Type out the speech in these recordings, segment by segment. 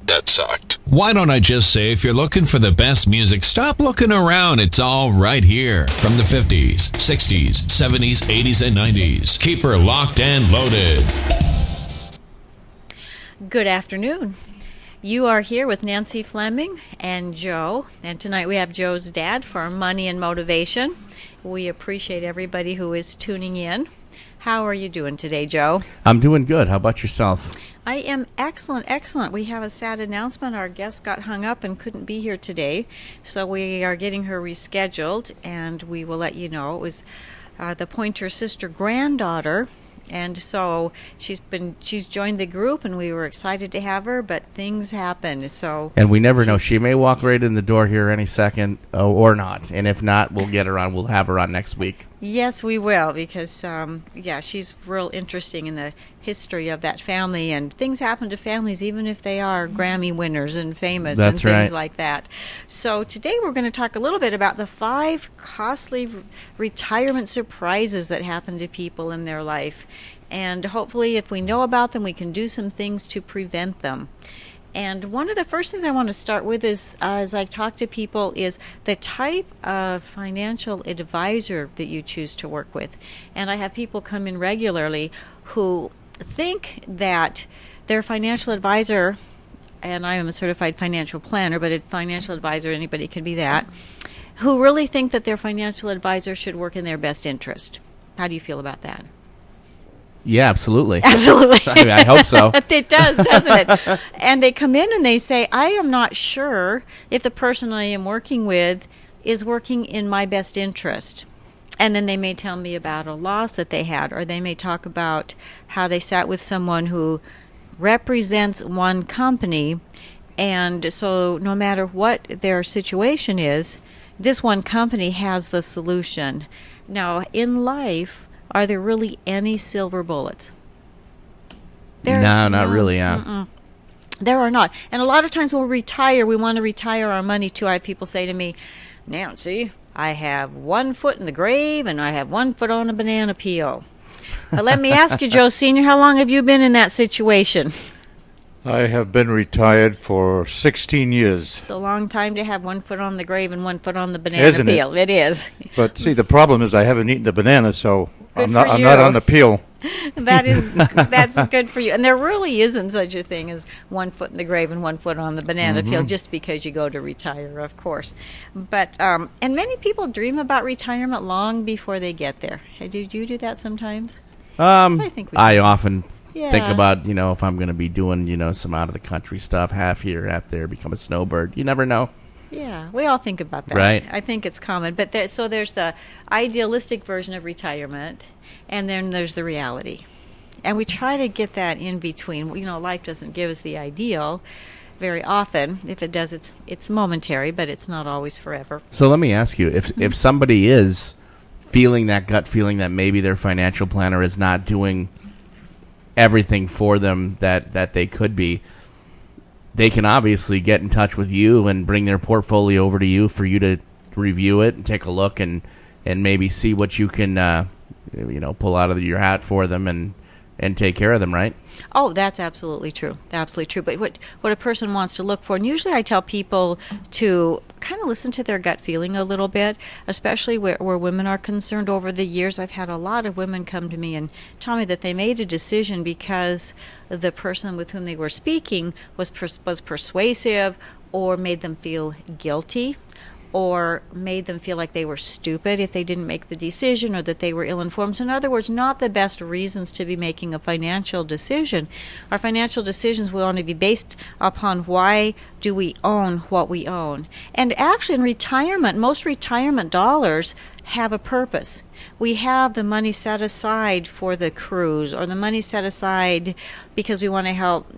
that sucked. Why don't I just say, if you're looking for the best music, stop looking around. It's all right here. From the 50s, 60s, 70s, 80s, and 90s. Keep her locked and loaded. Good afternoon. You are here with Nancy Fleming and Joe. And tonight we have Joe's dad for Money and Motivation. We appreciate everybody who is tuning in. How are you doing today, Joe? I'm doing good. How about yourself? I am excellent. We have a sad announcement. Our guest got hung up and couldn't be here today, so we are getting her rescheduled, and we will let you know. It was the Pointer sister granddaughter, and so she's joined the group, and we were excited to have her, but things happened. And we never know. She may walk right in the door here any second, or not. And if not, we'll get her on. We'll have her on next week. Yes, we will, because, she's real interesting in the history of that family, and things happen to families even if they are Grammy winners and famous. That's and things right. like that. So today we're going to talk a little bit about the 5 costly retirement surprises that happen to people in their life. And hopefully if we know about them, we can do some things to prevent them. And one of the first things I want to start with is, as I talk to people, is the type of financial advisor that you choose to work with. And I have people come in regularly who think that their financial advisor, and I am a certified financial planner, but a financial advisor, anybody could be that, who really think that their financial advisor should work in their best interest. How do you feel about that? Yeah, absolutely. Absolutely. I hope so. It does, doesn't it? And they come in and they say, I am not sure if the person I am working with is working in my best interest. And then they may tell me about a loss that they had, or they may talk about how they sat with someone who represents one company, and so no matter what their situation is, this one company has the solution. Now, in life, are there really any silver bullets? No, not really, yeah. There are not. And a lot of times when we retire, we want to retire our money too. I have people say to me, Nancy, I have 1 foot in the grave and I have 1 foot on a banana peel. But let me ask you, Joe Sr., how long have you been in that situation? I have been retired for 16 years. It's a long time to have 1 foot on the grave and 1 foot on the banana peel. It is. But see, the problem is I haven't eaten the banana, so I'm not you. on the peel. That's good for you. And there really isn't such a thing as 1 foot in the grave and 1 foot on the banana peel, just because you go to retire, of course. But and many people dream about retirement long before they get there. Do you do that sometimes? I think I often Yeah. think about, if I'm going to be doing, some out of the country stuff, half here, half there, become a snowbird. You never know. Yeah, we all think about that. Right. I think it's common. But there's the idealistic version of retirement, and then there's the reality. And we try to get that in between. Life doesn't give us the ideal very often. If it does, it's momentary, but it's not always forever. So let me ask you, if somebody is feeling that gut feeling that maybe their financial planner is not doing everything for them that they could be, they can obviously get in touch with you and bring their portfolio over to you for you to review it and take a look and maybe see what you can pull out of your hat for them and take care of them, right? Oh, that's absolutely true. Absolutely true. But what a person wants to look for, and usually I tell people to kind of listen to their gut feeling a little bit, especially where women are concerned. Over the years, I've had a lot of women come to me and tell me that they made a decision because the person with whom they were speaking was persuasive, or made them feel guilty, or made them feel like they were stupid if they didn't make the decision, or that they were ill-informed. So in other words, not the best reasons to be making a financial decision. Our financial decisions will only be based upon why do we own what we own. And actually in retirement, most retirement dollars have a purpose. We have the money set aside for the cruise, or the money set aside because we want to help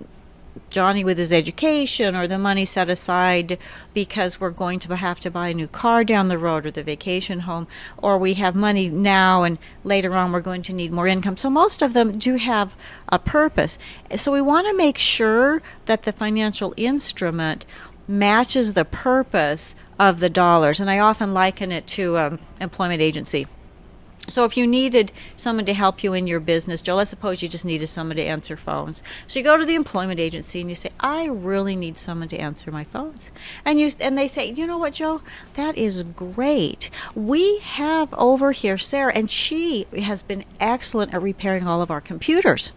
Johnny with his education, or the money set aside because we're going to have to buy a new car down the road, or the vacation home, or we have money now and later on we're going to need more income. So most of them do have a purpose. So we want to make sure that the financial instrument matches the purpose of the dollars. And I often liken it to employment agency. So if you needed someone to help you in your business, Joe, let's suppose you just needed someone to answer phones. So you go to the employment agency and you say, I really need someone to answer my phones. And they say, you know what, Joe, that is great. We have over here Sarah, and she has been excellent at repairing all of our computers.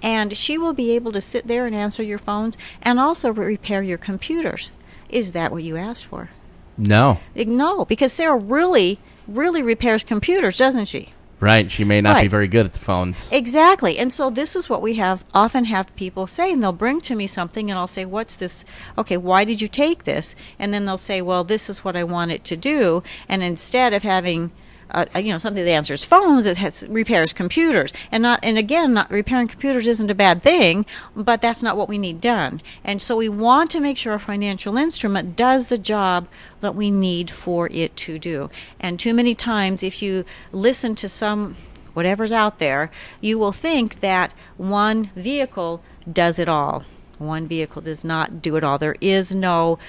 And she will be able to sit there and answer your phones and also repair your computers. Is that what you asked for? No. No, because Sarah really repairs computers, doesn't she? Right. She may not be Right. very good at the phones. Exactly. And so this is what we often have people say, and they'll bring to me something, and I'll say, what's this? Okay, why did you take this? And then they'll say, well, this is what I want it to do. And instead of having something that answers phones, it repairs computers. And again, not repairing computers isn't a bad thing, but that's not what we need done. And so we want to make sure a financial instrument does the job that we need for it to do. And too many times, if you listen to whatever's out there, you will think that one vehicle does it all. One vehicle does not do it all. There is no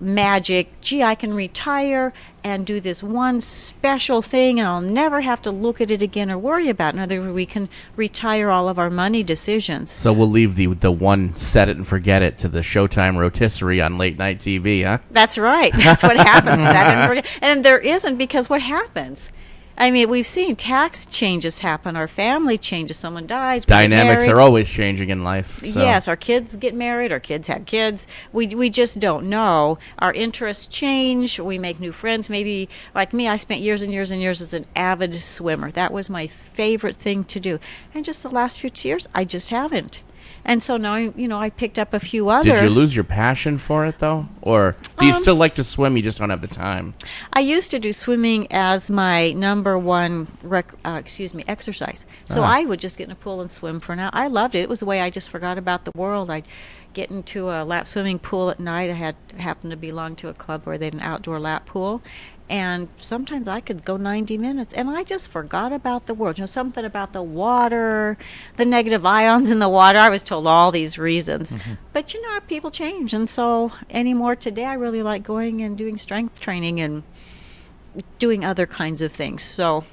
magic, gee, I can retire and do this one special thing and I'll never have to look at it again or worry about it. In other words, we can retire all of our money decisions. So we'll leave the one set it and forget it to the Showtime rotisserie on late night TV, huh? That's right. That's what happens. Set it and forget. And there isn't, because what happens? I mean, we've seen tax changes happen. Our family changes. Someone dies. Dynamics are always changing in life. So. Yes, our kids get married. Our kids have kids. We just don't know. Our interests change. We make new friends. Maybe, like me, I spent years and years and years as an avid swimmer. That was my favorite thing to do. And just the last few years, I just haven't. And so now, I picked up a few other. Did you lose your passion for it, though? Or do you still like to swim, you just don't have the time? I used to do swimming as my number one exercise. So I would just get in a pool and swim for an hour. I loved it. It was a way I just forgot about the world. I'd get into a lap swimming pool at night. I happened to belong to a club where they had an outdoor lap pool. And sometimes I could go 90 minutes, and I just forgot about the world. Something about the water, the negative ions in the water. I was told all these reasons. Mm-hmm. But, people change. And so anymore today, I really like going and doing strength training and doing other kinds of things. So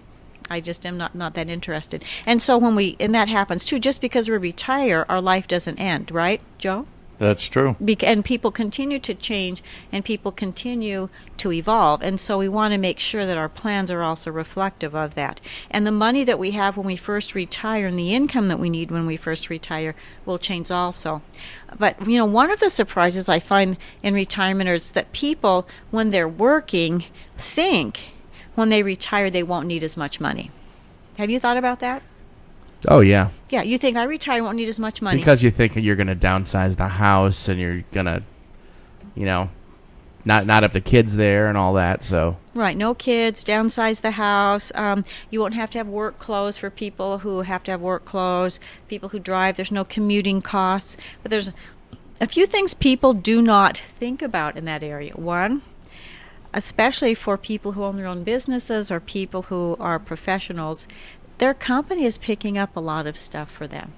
I just am not that interested. And so and that happens, too. Just because we retire, our life doesn't end, right, Joe? That's true. And people continue to change, and people continue to evolve. And so we want to make sure that our plans are also reflective of that. And the money that we have when we first retire and the income that we need when we first retire will change also. But, one of the surprises I find in retirement is that people, when they're working, think when they retire they won't need as much money. Have you thought about that? Oh, yeah. Yeah, you think I retire, won't need as much money. Because you think you're going to downsize the house and you're going to, not have the kids there and all that, so. Right, no kids, downsize the house. You won't have to have work clothes for people who have to have work clothes. People who drive, there's no commuting costs. But there's a few things people do not think about in that area. One, especially for people who own their own businesses or people who are professionals, their company is picking up a lot of stuff for them,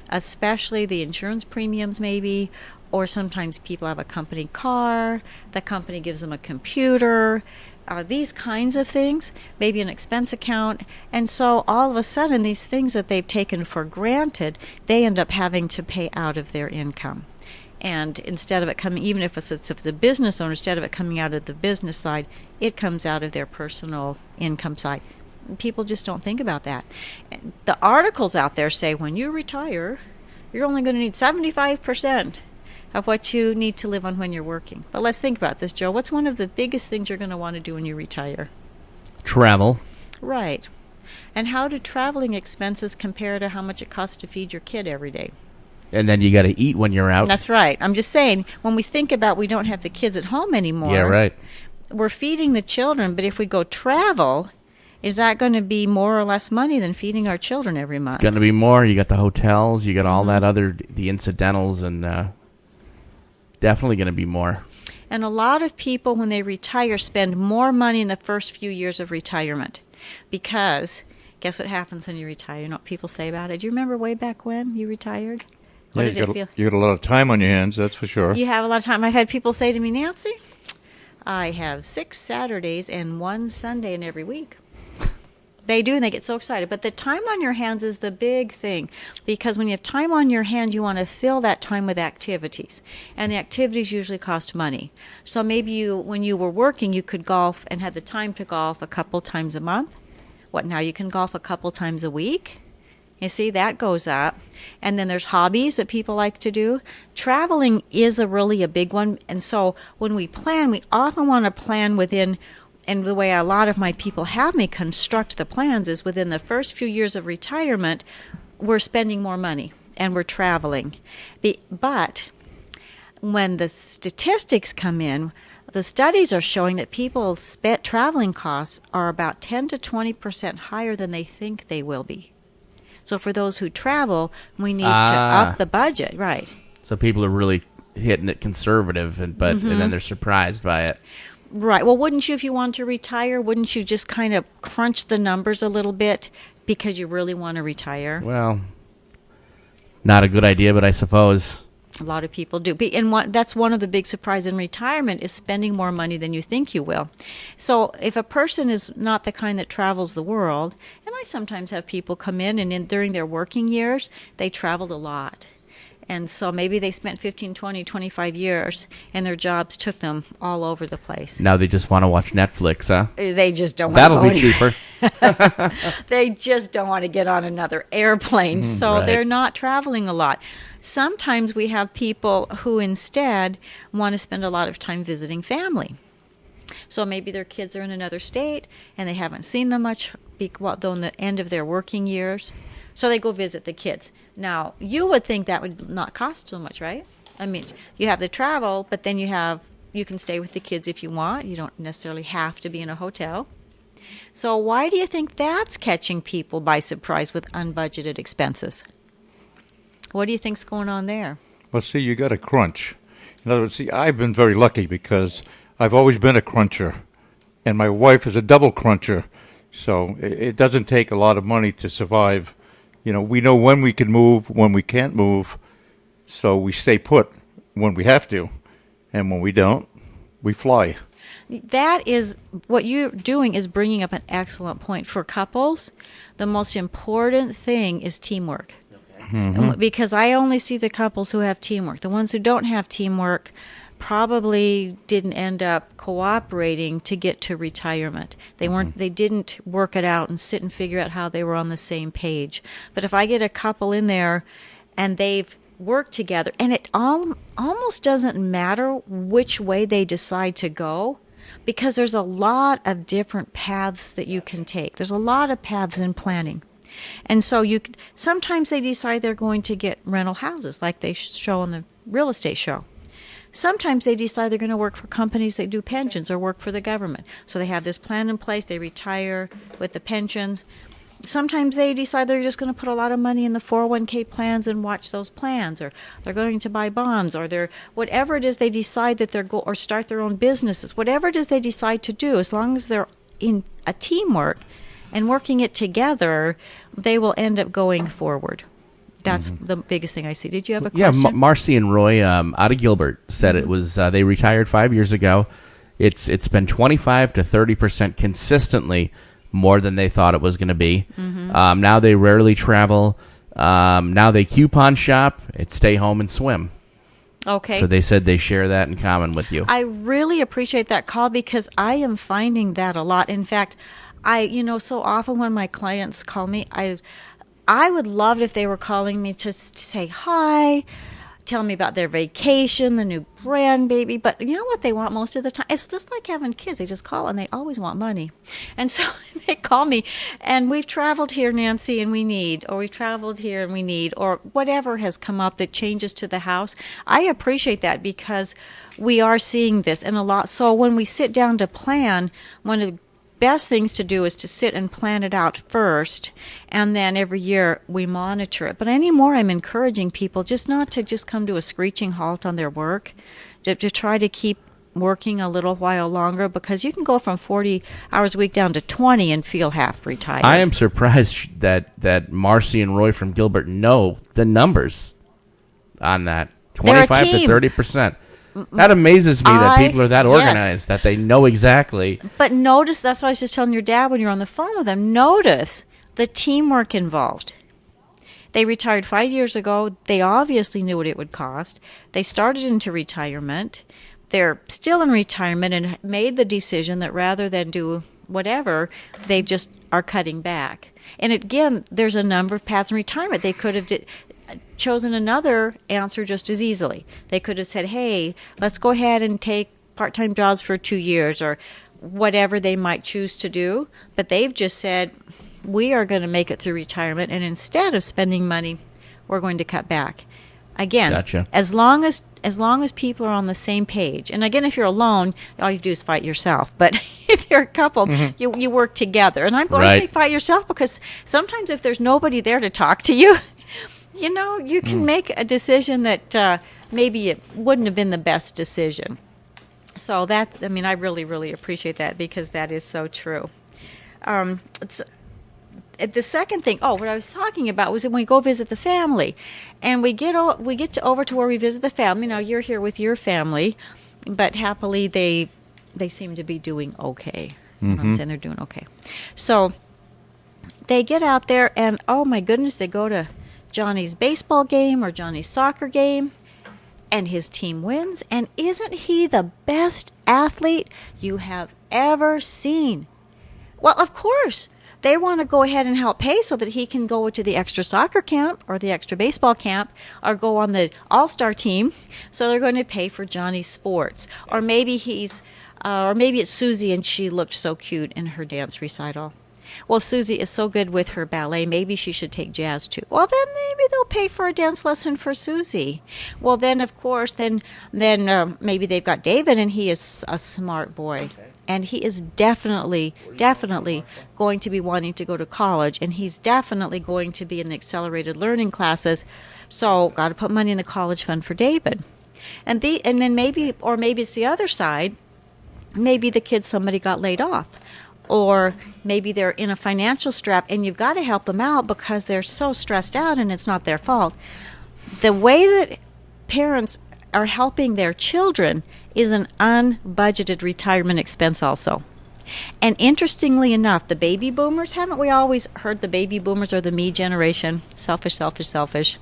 especially the insurance premiums maybe, or sometimes people have a company car, the company gives them a computer, these kinds of things, maybe an expense account. And so all of a sudden these things that they've taken for granted, they end up having to pay out of their income. And instead of it coming, even if it's the business owner, instead of it coming out of the business side, it comes out of their personal income side. People just don't think about that. The articles out there say when you retire, you're only going to need 75% of what you need to live on when you're working. But let's think about this, Joe. What's one of the biggest things you're going to want to do when you retire? Travel. Right. And how do traveling expenses compare to how much it costs to feed your kid every day? And then you got to eat when you're out. That's right. I'm just saying, when we think about we don't have the kids at home anymore. Yeah, right. We're feeding the children, but if we go travel, is that going to be more or less money than feeding our children every month? It's going to be more. You got the hotels, you got all that the incidentals, and definitely going to be more. And a lot of people, when they retire, spend more money in the first few years of retirement. Because, guess what happens when you retire? You know what people say about it? Do you remember way back when you retired? What did it feel? You got a lot of time on your hands, that's for sure. You have a lot of time. I've had people say to me, Nancy, I have 6 Saturdays and 1 Sunday in every week. They do, and they get so excited. But the time on your hands is the big thing, because when you have time on your hands, you want to fill that time with activities, and the activities usually cost money. So maybe when you were working, you could golf and had the time to golf a couple times a month. Now you can golf a couple times a week. You see, that goes up. And then there's hobbies that people like to do. Traveling is really a big one. And so when we plan, we often want to plan within, and the way a lot of my people have me construct the plans is within the first few years of retirement, we're spending more money and we're traveling. But when the statistics come in, the studies are showing that people's traveling costs are about 10 to 20% higher than they think they will be. So for those who travel, we need to up the budget, right? So people are really hitting it conservative, and then they're surprised by it. Right. Well, wouldn't you, if you want to retire, wouldn't you just kind of crunch the numbers a little bit because you really want to retire? Well, not a good idea, but I suppose. A lot of people do. And that's one of the big surprises in retirement is spending more money than you think you will. So if a person is not the kind that travels the world, and I sometimes have people come in and during their working years, they traveled a lot. And so maybe they spent 15, 20, 25 years, and their jobs took them all over the place. Now they just want to watch Netflix, huh? They just don't want That'll be cheaper. They just don't want to get on another airplane, so they're not traveling a lot. Sometimes we have people who instead want to spend a lot of time visiting family. So maybe their kids are in another state, and they haven't seen them much though in the end of their working years. So they go visit the kids. Now, you would think that would not cost so much, right? I mean, you have the travel, but then you can stay with the kids if you want. You don't necessarily have to be in a hotel. So why do you think that's catching people by surprise with unbudgeted expenses? What do you think's going on there? Well, see, you got to crunch. In other words, see, I've been very lucky because I've always been a cruncher, and my wife is a double cruncher. So it doesn't take a lot of money to survive. You know, we know when we can move, when we can't move, so we stay put when we have to, and when we don't, we fly. That is what you're doing is bringing up an excellent point. For couples, the most important thing is teamwork. Because I only see the couples who have teamwork. The ones who don't have teamwork probably didn't end up cooperating to get to retirement. They didn't work it out and sit and figure out how they were on the same page. But if I get a couple in there and they've worked together, and it almost doesn't matter which way they decide to go, because there's a lot of different paths that you can take. There's a lot of paths in planning. And so sometimes they decide they're going to get rental houses like they show on the real estate show. Sometimes they decide they're going to work for companies that do pensions or work for the government. So they have this plan in place, they retire with the pensions. Sometimes they decide they're just going to put a lot of money in the 401k plans and watch those plans, or they're going to buy bonds, or whatever it is they decide that or start their own businesses. Whatever it is they decide to do, as long as they're in a teamwork and working it together, they will end up going forward. That's the biggest thing I see. Did you have a question? Yeah, Marcy and Roy out of Gilbert said it was they retired 5 years ago. It's been 25 to 30% consistently more than they thought it was going to be. Now they rarely travel. Now they coupon shop. It's stay home and swim. Okay. So they said they share that in common with you. I really appreciate that call because I am finding that a lot. In fact, so often when my clients call me, I would love if they were calling me to say hi, tell me about their vacation, the new grandbaby. But you know what they want most of the time? It's just like having kids. They just call and they always want money. And so they call me and we've traveled here, Nancy, and we need, or we've traveled here and we need, or whatever has come up that changes to the house. I appreciate that because we are seeing this and a lot. So when we sit down to plan, one of the best things to do is to sit and plan it out first, and then every year we monitor it. But anymore, I'm encouraging people just not to just come to a screeching halt on their work, to try to keep working a little while longer, because you can go from 40 hours a week down to 20 and feel half retired. I am surprised that Marcy and Roy from Gilbert know the numbers on that 25 to 30%. That amazes me that people are that yes. organized, that they know exactly. But notice, that's what I was just telling your dad when you're on the phone with him, notice the teamwork involved. They retired 5 years ago. They obviously knew what it would cost. They started into retirement. They're still in retirement and made the decision that rather than do whatever, they just are cutting back. And again, there's a number of paths in retirement. They could have chosen another answer just as easily. They could have said, hey, let's go ahead and take part-time jobs for 2 years or whatever they might choose to do. But they've just said, we are going to make it through retirement, and instead of spending money, we're going to cut back. Again, Gotcha. as long as people are on the same page, and again, if you're alone, all you do is fight yourself. But if you're a couple, you work together. And I'm going to say fight yourself because sometimes if there's nobody there to talk to you, you can make a decision that maybe it wouldn't have been the best decision. So I really, really appreciate that because that is so true. The second thing, what I was talking about was when we go visit the family, and we get over to where we visit the family. Now you're here with your family, but happily they seem to be doing okay. I'm saying they're doing okay. So they get out there, and oh my goodness, they go to Johnny's baseball game or Johnny's soccer game, and his team wins. And isn't he the best athlete you have ever seen? Well, of course. They want to go ahead and help pay so that he can go to the extra soccer camp or the extra baseball camp or go on the all-star team. So they're going to pay for Johnny's sports. Or maybe it's Susie and she looked so cute in her dance recital. Well, Susie is so good with her ballet, maybe she should take jazz too. Well, then maybe they'll pay for a dance lesson for Susie. Well, then, of course, then maybe they've got David, and he is a smart boy. And he is definitely going to be wanting to go to college, and he's definitely going to be in the accelerated learning classes. So, got to put money in the college fund for David. And then maybe it's the other side. Maybe the kid, somebody got laid off. Or maybe they're in a financial strap, and you've got to help them out because they're so stressed out and it's not their fault. The way that parents are helping their children is an unbudgeted retirement expense also. And interestingly enough, the baby boomers, haven't we always heard the baby boomers are the me generation? Selfish, selfish, selfish.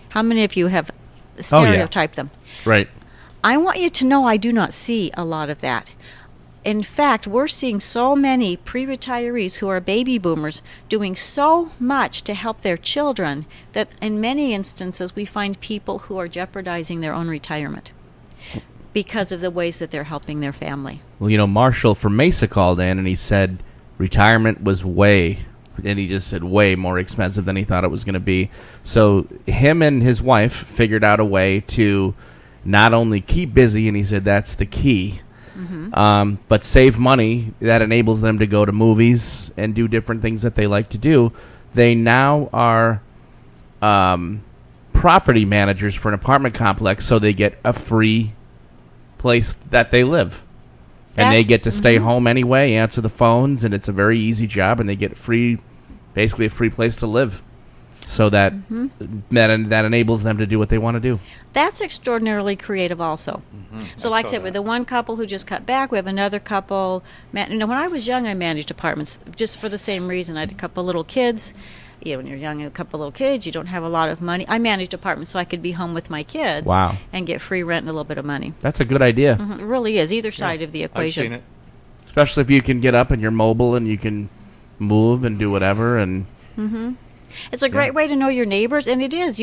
How many of you have stereotyped them? Right. I want you to know I do not see a lot of that. In fact, we're seeing so many pre-retirees who are baby boomers doing so much to help their children that in many instances we find people who are jeopardizing their own retirement because of the ways that they're helping their family. Well, Marshall from Mesa called in and he said retirement was way more expensive than he thought it was going to be. So him and his wife figured out a way to not only keep busy, and he said that's the key, but save money that enables them to go to movies and do different things that they like to do. They now are property managers for an apartment complex, so they get a free place that they live. And they get to stay home anyway, answer the phones, and it's a very easy job, and they get basically a free place to live. So that enables them to do what they want to do. That's extraordinarily creative also. So like I said, with the one couple who just cut back, we have another couple. When I was young, I managed apartments just for the same reason. I had a couple little kids. When you're young and a couple little kids, you don't have a lot of money. I managed apartments so I could be home with my kids and get free rent and a little bit of money. That's a good idea. It really is, either side of the equation. I've seen it. Especially if you can get up and you're mobile and you can move and do whatever. And It's a great way to know your neighbors, and it is.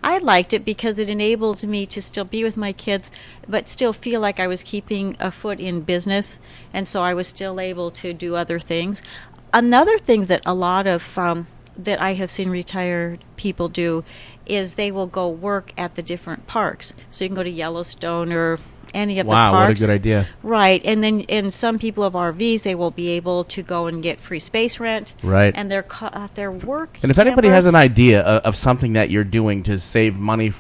I liked it because it enabled me to still be with my kids, but still feel like I was keeping a foot in business, and so I was still able to do other things. Another thing that a lot of that I have seen retired people do is they will go work at the different parks. So you can go to Yellowstone or any of the parks. Wow, what a good idea. Right. And then in some people have RVs, they will be able to go and get free space rent. Right. And their work. And if anybody has an idea of something that you're doing to save money,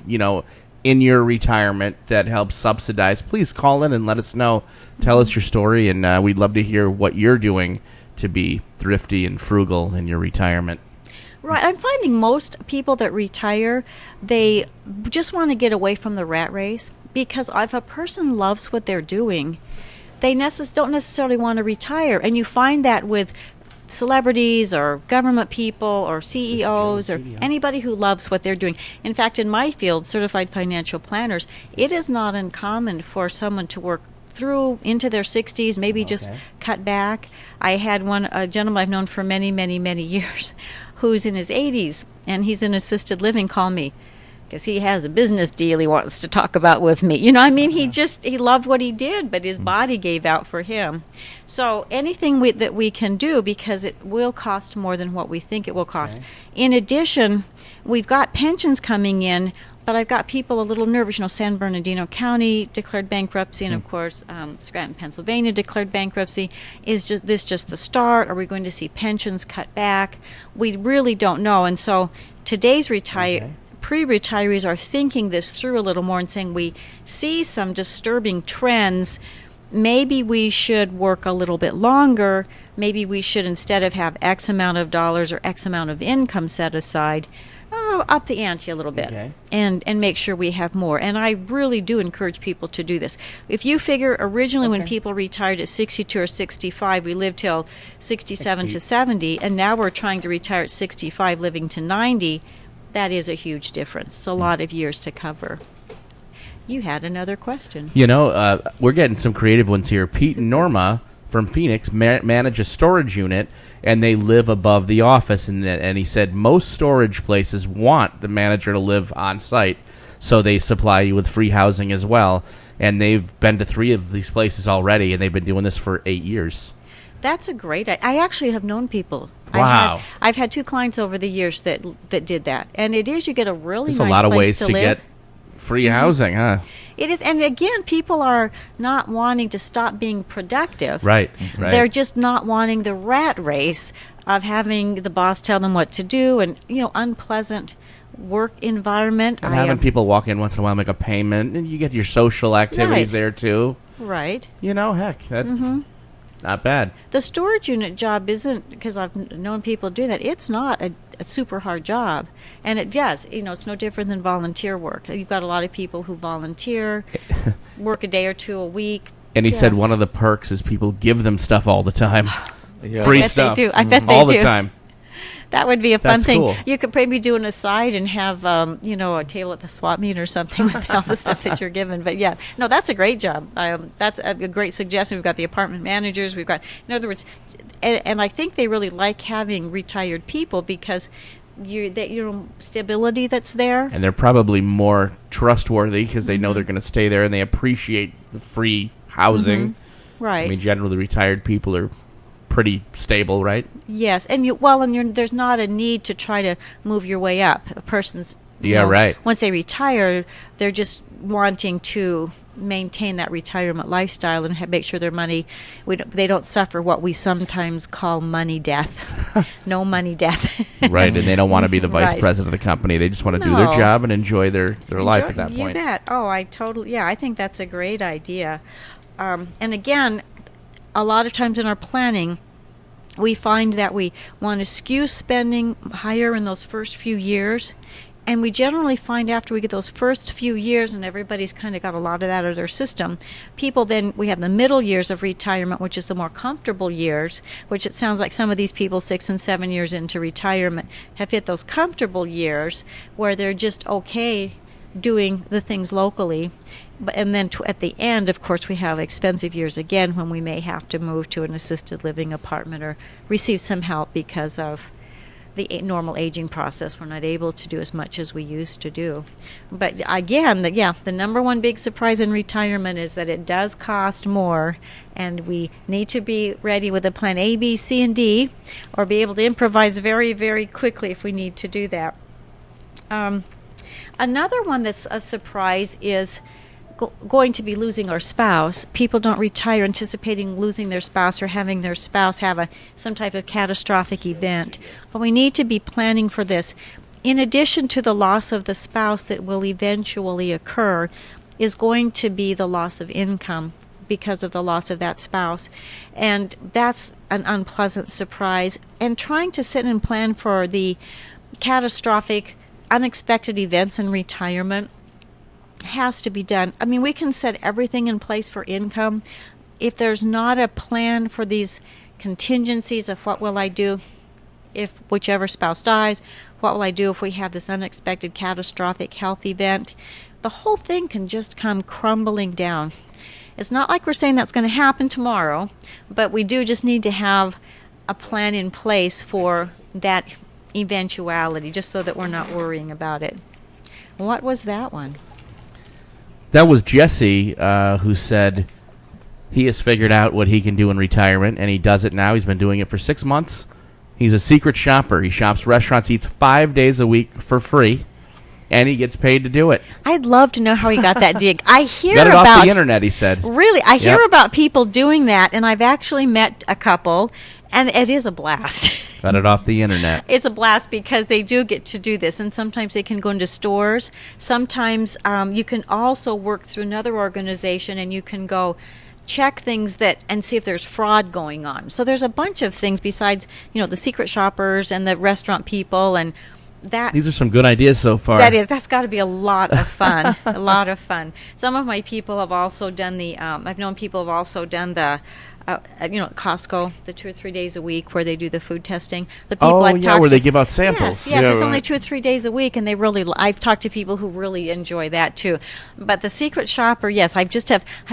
in your retirement that helps subsidize, please call in and let us know. Tell us your story, and we'd love to hear what you're doing to be thrifty and frugal in your retirement. Right. I'm finding most people that retire, they just want to get away from the rat race. because if a person loves what they're doing, they don't necessarily want to retire. And you find that with celebrities or government people or CEOs or anybody who loves what they're doing. In fact, in my field, certified financial planners, it is not uncommon for someone to work through into their 60s, maybe just cut back. I had a gentleman I've known for many, many, many years who's in his 80s, and he's in assisted living, call me because he has a business deal he wants to talk about with me. You know, I mean, he loved what he did, but his body gave out for him. So anything that we can do, because it will cost more than what we think it will cost. Okay. In addition, we've got pensions coming in, but I've got people a little nervous. You know, San Bernardino County declared bankruptcy, and of course, Scranton, Pennsylvania declared bankruptcy. Is this just the start? Are we going to see pensions cut back? We really don't know. And so today's pre-retirees are thinking this through a little more and saying, we see some disturbing trends. Maybe we should work a little bit longer. Maybe we should, instead of have X amount of dollars or X amount of income set aside, up the ante a little bit and make sure we have more. And I really do encourage people to do this. If you figure originally when people retired at 62 or 65, we lived till 67 to 70, and now we're trying to retire at 65, living to 90, that is a huge difference. It's a lot of years to cover. You had another question. You know, we're getting some creative ones here. Pete and Norma from Phoenix manage a storage unit, and they live above the office. And he said most storage places want the manager to live on site, so they supply you with free housing as well. And they've been to 3 of these places already, and they've been doing this for 8 years. That's a great idea. I actually have known people. Wow. I've had 2 clients over the years that did that. And it is, you get a really There's nice a lot of place ways to to live. get free housing, huh? It is. And again, people are not wanting to stop being productive. Right. They're just not wanting the rat race of having the boss tell them what to do and, unpleasant work environment. And having people walk in once in a while, make a payment, and you get your social activities there too. Right. Heck, that not bad. The storage unit job isn't, because I've known people do that, it's not a super hard job. And it does, it's no different than volunteer work. You've got a lot of people who volunteer, work a day or 2 a week. And he said one of the perks is people give them stuff all the time. Free stuff. They do. I bet they do. All the time. That would be a fun thing. Cool. You could maybe do an aside and have, a table at the swap meet or something with all the stuff that you're given. But that's a great job. That's a great suggestion. We've got the apartment managers. We've got, in other words, and I think they really like having retired people because stability that's there. And they're probably more trustworthy because they know they're going to stay there, and they appreciate the free housing. Right. I mean, generally retired people are pretty stable, right? Yes, and there's not a need to try to move your way up. A person's right. Once they retire, they're just wanting to maintain that retirement lifestyle and make sure their money, they don't suffer what we sometimes call money death. No money death. Right, and they don't want to be the vice president of the company. They just want to do their job and enjoy their life at that point. You bet. Oh, I think that's a great idea. And again, a lot of times in our planning, we find that we want to skew spending higher in those first few years. And we generally find after we get those first few years and everybody's kind of got a lot of that out of their system, we have the middle years of retirement, which is the more comfortable years, which it sounds like some of these people 6 and 7 years into retirement have hit those comfortable years where they're just okay doing the things locally. And then at the end, of course, we have expensive years again when we may have to move to an assisted living apartment or receive some help because of the normal aging process. We're not able to do as much as we used to do. But again, the number one big surprise in retirement is that it does cost more, and we need to be ready with a plan A, B, C, and D, or be able to improvise very, very quickly if we need to do that. Another one that's a surprise is going to be losing our spouse. People don't retire anticipating losing their spouse or having their spouse have some type of catastrophic event. But we need to be planning for this. In addition to the loss of the spouse that will eventually occur, is going to be the loss of income because of the loss of that spouse. And that's an unpleasant surprise. And trying to sit and plan for the catastrophic, unexpected events in retirement has to be done. I mean, we can set everything in place for income. If there's not a plan for these contingencies of what will I do if whichever spouse dies, what will I do if we have this unexpected catastrophic health event, the whole thing can just come crumbling down. It's not like we're saying that's going to happen tomorrow, but we do just need to have a plan in place for that eventuality, just so that we're not worrying about it. What was that one? That was Jesse, who said he has figured out what he can do in retirement, and he does it now. He's been doing it for 6 months. He's a secret shopper. He shops restaurants, eats 5 days a week for free, and he gets paid to do it. I'd love to know how he got that gig. I hear got it about off the internet, he said. Really, I hear Yep. about people doing that, and I've actually met a couple, and it is a blast. Got it off the internet. It's a blast because they do get to do this, and sometimes they can go into stores. Sometimes you can also work through another organization, and you can go check things and see if there's fraud going on. So there's a bunch of things besides, the secret shoppers and the restaurant people, and that. These are some good ideas so far. That's got to be a lot of fun. A lot of fun. Some of my people have also done I've known people have also done the. At Costco, the 2 or 3 days a week where they do the food testing. The people where they give out samples. Yes, Yeah, it's right. only 2 or 3 days a week, and they really. I've talked to people who really enjoy that too. But the secret shopper, yes, I've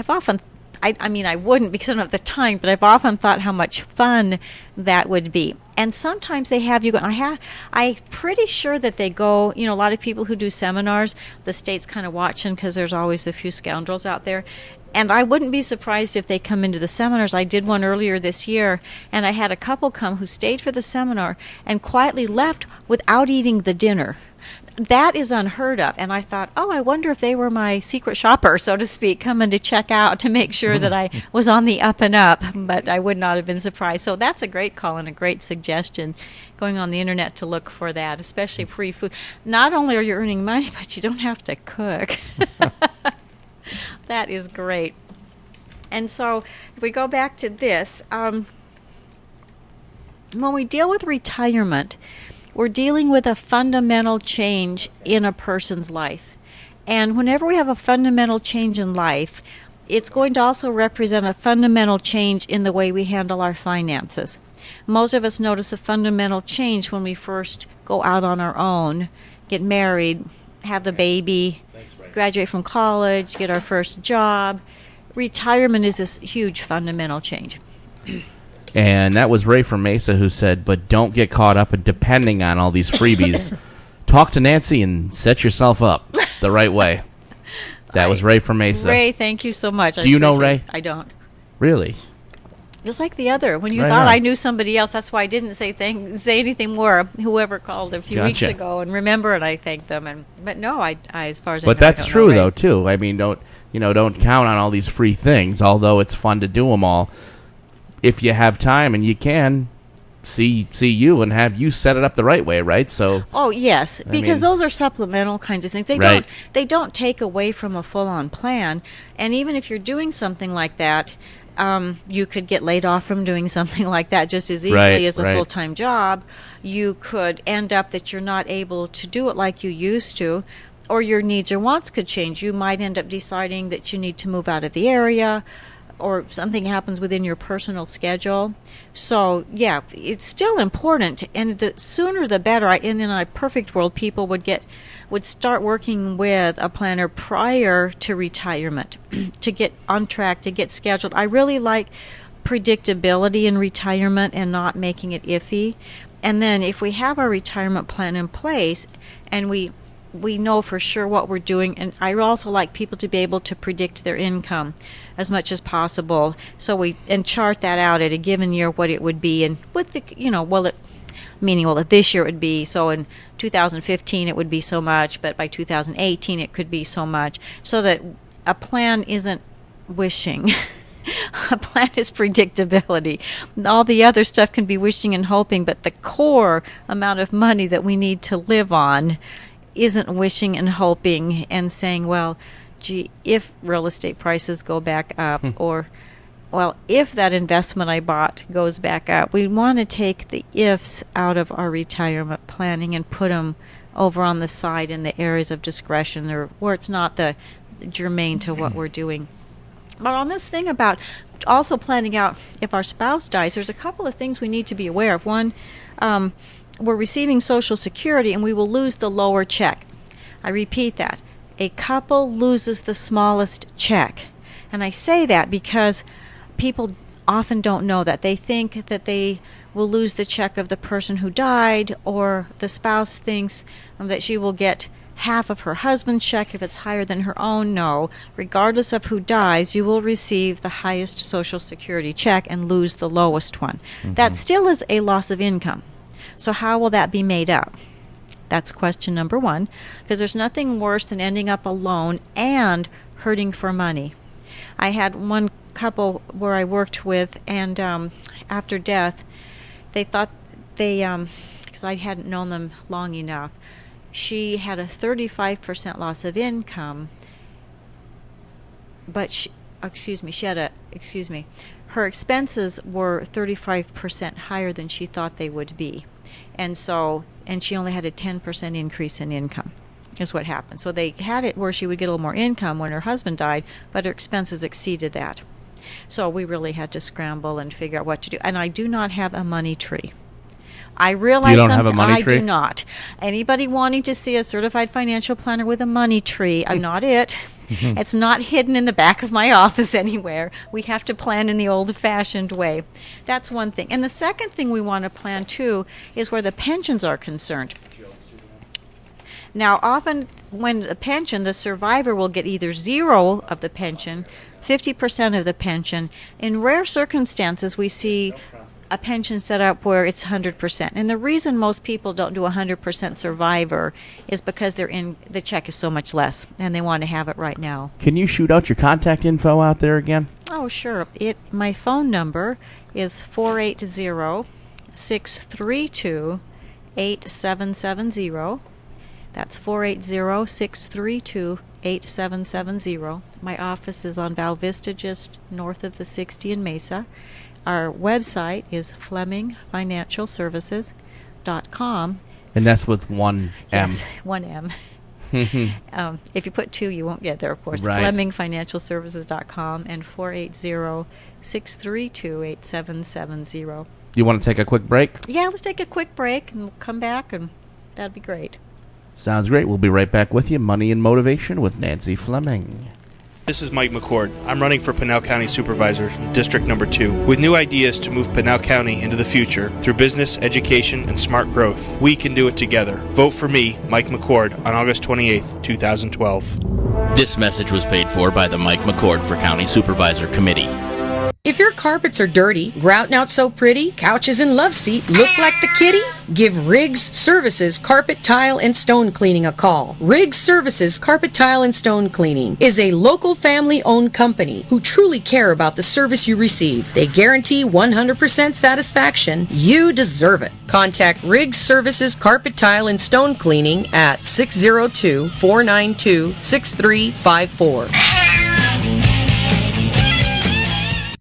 often. I wouldn't because I don't have the time, but I've often thought how much fun that would be. And sometimes they have you go. I'm pretty sure that they go. A lot of people who do seminars, the state's kind of watching because there's always a few scoundrels out there. And I wouldn't be surprised if they come into the seminars. I did one earlier this year, and I had a couple come who stayed for the seminar and quietly left without eating the dinner. That is unheard of. And I thought, I wonder if they were my secret shopper, so to speak, coming to check out to make sure that I was on the up and up. But I would not have been surprised. So that's a great call and a great suggestion, going on the internet to look for that, especially free food. Not only are you earning money, but you don't have to cook. That is great. And so if we go back to this, when we deal with retirement, we're dealing with a fundamental change in a person's life. And whenever we have a fundamental change in life, it's going to also represent a fundamental change in the way we handle our finances. Most of us notice a fundamental change when we first go out on our own, get married, have the baby, graduate from college, get our first job. Retirement is this huge fundamental change. And that was Ray from Mesa who said, but don't get caught up in depending on all these freebies. Talk to Nancy and set yourself up the right way. That was Ray from Mesa. Ray, thank you so much. Do you know Ray? I don't. Really? Just like the other. When you Right thought on. I knew somebody else, that's why I didn't say anything more. Whoever called a few weeks Gotcha. ago and remember, and I thanked them. But no, I as far as I But know, I that's don't true, know Ray. though, too. I mean, don't count on all these free things, although it's fun to do them all. If you have time and you can, see you and have you set it up the right way, right? So. Oh yes, because mean- those are supplemental kinds of things. Right. They don't take away from a full-on plan. And even if you're doing something like that, you could get laid off from doing something like that just as easily Right, as a right. full-time job. You could end up that you're not able to do it like you used to, or your needs or wants could change. You might end up deciding that you need to move out of the area, or something happens within your personal schedule. So, yeah, it's still important, and the sooner the better. In a perfect world, people would start working with a planner prior to retirement to get on track, to get scheduled. I really like predictability in retirement and not making it iffy. And then if we have our retirement plan in place and we know for sure what we're doing, and I also like people to be able to predict their income as much as possible. So we chart that out at a given year what it would be, and with the this year it would be so. In 2015 it would be so much, but by 2018 it could be so much. So that a plan isn't wishing. A plan is predictability. All the other stuff can be wishing and hoping, but the core amount of money that we need to live on isn't wishing and hoping and saying, well, gee, if real estate prices go back up, or, well, if that investment I bought goes back up. We want to take the ifs out of our retirement planning and put them over on the side in the areas of discretion, or where it's not the germane to what we're doing. But on this thing about also planning out if our spouse dies, there's a couple of things we need to be aware of. One, we're receiving Social Security and we will lose the lower check. I repeat that. A couple loses the smallest check. And I say that because people often don't know that. They think that they will lose the check of the person who died, or the spouse thinks that she will get half of her husband's check if it's higher than her own. No. Regardless of who dies, you will receive the highest Social Security check and lose the lowest one. Mm-hmm. That still is a loss of income. So how will that be made up? That's question number one, because there's nothing worse than ending up alone and hurting for money. I had one couple where I worked with, and after death, they thought because I hadn't known them long enough, she had a 35% loss of income, but her expenses were 35% higher than she thought they would be. And she only had a 10% increase in income, is what happened. So they had it where she would get a little more income when her husband died, but her expenses exceeded that. So we really had to scramble and figure out what to do. And I do not have a money tree. I realize you don't have a money tree? I do not. Anybody wanting to see a certified financial planner with a money tree, I'm not it. It's not hidden in the back of my office anywhere. We have to plan in the old-fashioned way. That's one thing. And the second thing we want to plan, too, is where the pensions are concerned. Now, often when the pension, the survivor will get either zero of the pension, 50% of the pension. In rare circumstances, we see a pension set up where it's 100%. And the reason most people don't do 100% survivor is because the check is so much less, and they want to have it right now. Can you shoot out your contact info out there again? Oh, sure. My phone number is 480-632-8770. That's 480-632-8770. My office is on Val Vista, just north of the 60 in Mesa. Our website is FlemingFinancialServices.com. And that's with one M. Yes, one M. If you put two, you won't get there, of course. Right. FlemingFinancialServices.com and 480-632-8770. You want to take a quick break? Yeah, let's take a quick break and we'll come back, and that'd be great. Sounds great. We'll be right back with you. Money and Motivation with Nancy Fleming. This is Mike McCord. I'm running for Pinal County Supervisor, District Number 2, with new ideas to move Pinal County into the future through business, education, and smart growth. We can do it together. Vote for me, Mike McCord, on August 28th, 2012. This message was paid for by the Mike McCord for County Supervisor Committee. If your carpets are dirty, grout not so pretty, couches and love seat look like the kitty, give Riggs Services Carpet, Tile, and Stone Cleaning a call. Riggs Services Carpet, Tile, and Stone Cleaning is a local family-owned company who truly care about the service you receive. They guarantee 100% satisfaction. You deserve it. Contact Riggs Services Carpet, Tile, and Stone Cleaning at 602-492-6354.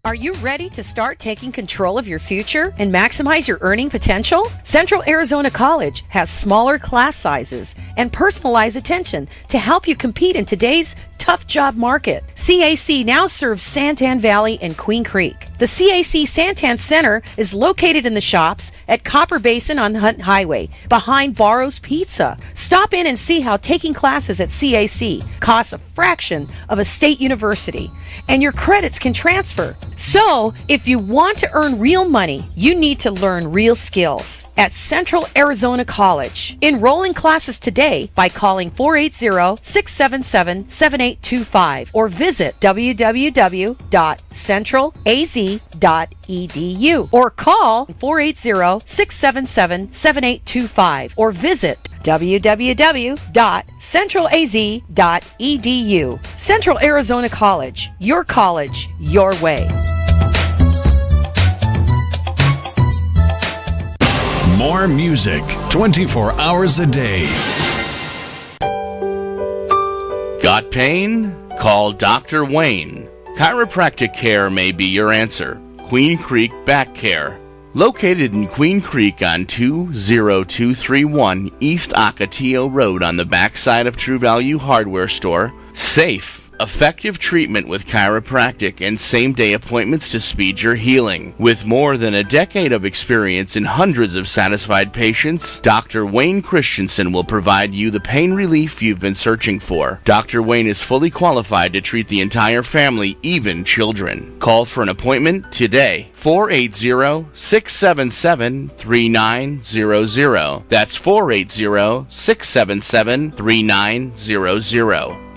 Are you ready to start taking control of your future and maximize your earning potential? Central Arizona College has smaller class sizes and personalized attention to help you compete in today's tough job market. CAC now serves Santan Valley and Queen Creek. The CAC Santan Center is located in the shops at Copper Basin on Hunt Highway, behind Barrow's Pizza. Stop in and see how taking classes at CAC costs a fraction of a state university, and your credits can transfer. So, if you want to earn real money, you need to learn real skills at Central Arizona College. Enroll in classes today by calling 480-677-7825 or visit www.centralaz.edu or call 480-677-7825 or visit www.centralaz.edu. Central Arizona College, your college, your way. More music 24 hours a day. Got pain? Call Dr. Wayne. Chiropractic care may be your answer. Queen Creek Back Care. Located in Queen Creek on 20231 East Ocotillo Road on the backside of True Value Hardware Store. Safe, Effective treatment with chiropractic and same-day appointments to speed your healing. With more than a decade of experience and hundreds of satisfied patients, Dr. Wayne Christensen will provide you the pain relief you've been searching for. Dr. Wayne is fully qualified to treat the entire family, even children. Call for an appointment today. 480-677-3900. That's 480-677-3900.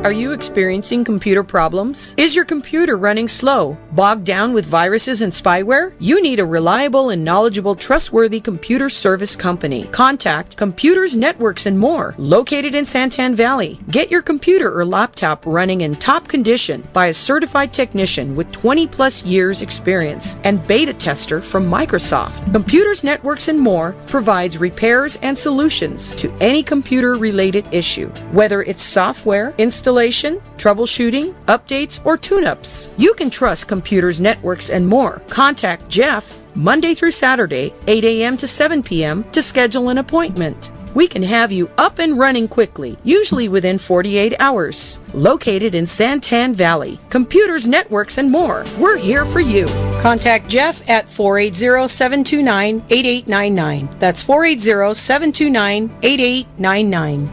Are you experiencing computer problems? Is your computer running slow, bogged down with viruses and spyware? You need a reliable and knowledgeable, trustworthy computer service company. Contact Computers, Networks, and More, located in Santan Valley. Get your computer or laptop running in top condition by a certified technician with 20-plus years experience and beta tester from Microsoft. Computers, Networks, and More provides repairs and solutions to any computer-related issue, whether it's software, installation, troubleshooting, updates, or tune-ups. You can trust Computers, Networks, and More. Contact Jeff Monday through Saturday, 8 a.m. to 7 p.m. to schedule an appointment. We can have you up and running quickly, usually within 48 hours. Located in Santan Valley. Computers, Networks, and More. We're here for you. Contact Jeff at 480-729-8899. That's 480-729-8899.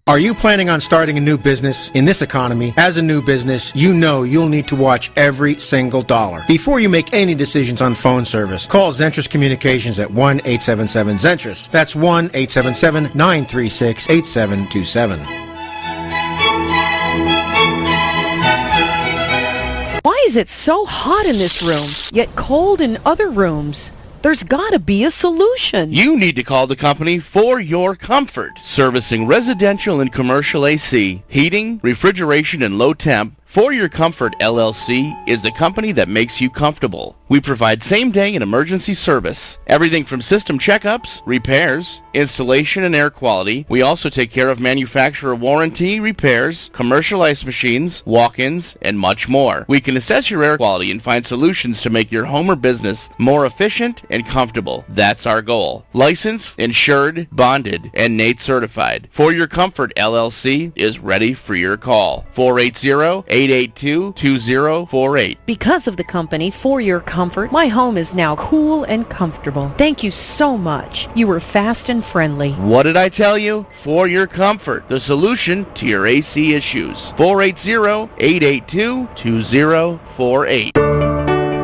Are you planning on starting a new business in this economy? As a new business, you know you'll need to watch every single dollar. Before you make any decisions on phone service, call Zentris Communications at 1-877-ZENTRIS. That's 1-877-936-8727. Why is it so hot in this room, yet cold in other rooms? There's got to be a solution. You need to call the company For Your Comfort, servicing residential and commercial AC, heating, refrigeration, and low temp. For Your Comfort LLC is the company that makes you comfortable. We provide same-day and emergency service. Everything from system checkups, repairs, installation, and air quality. We also take care of manufacturer warranty, repairs, commercial ice machines, walk-ins, and much more. We can assess your air quality and find solutions to make your home or business more efficient and comfortable. That's our goal. Licensed, insured, bonded, and NATE certified. For Your Comfort LLC is ready for your call. 480-882-2048. Because of the company For Your Comfort, my home is now cool and comfortable. Thank you so much. You were fast and friendly. What did I tell you? For Your Comfort, the solution to your AC issues. 480-882-2048.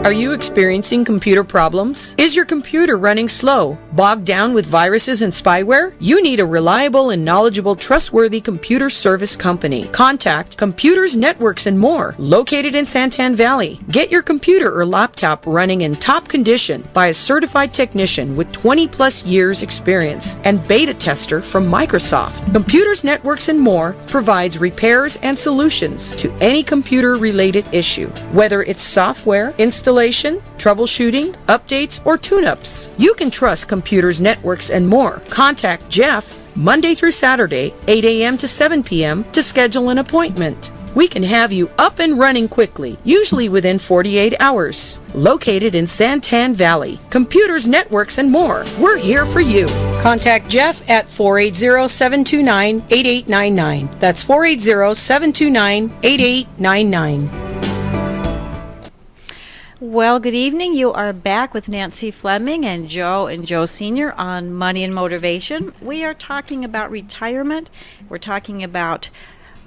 Are you experiencing computer problems? Is your computer running slow, bogged down with viruses and spyware? You need a reliable and knowledgeable, trustworthy computer service company. Contact Computers, Networks, and More, located in Santan Valley. Get your computer or laptop running in top condition by a certified technician with 20-plus years experience and beta tester from Microsoft. Computers, Networks, and More provides repairs and solutions to any computer-related issue, whether it's software, installation, troubleshooting, updates, or tune-ups. You can trust Computers, Networks, and More. Contact Jeff Monday through Saturday, 8 a.m. to 7 p.m. to schedule an appointment. We can have you up and running quickly, usually within 48 hours. Located in Santan Valley. Computers, Networks, and More. We're here for you. Contact Jeff at 480-729-8899. That's 480-729-8899. Well, good evening. You are back with Nancy Fleming and Joe Sr. on Money and Motivation. We are talking about retirement. We're talking about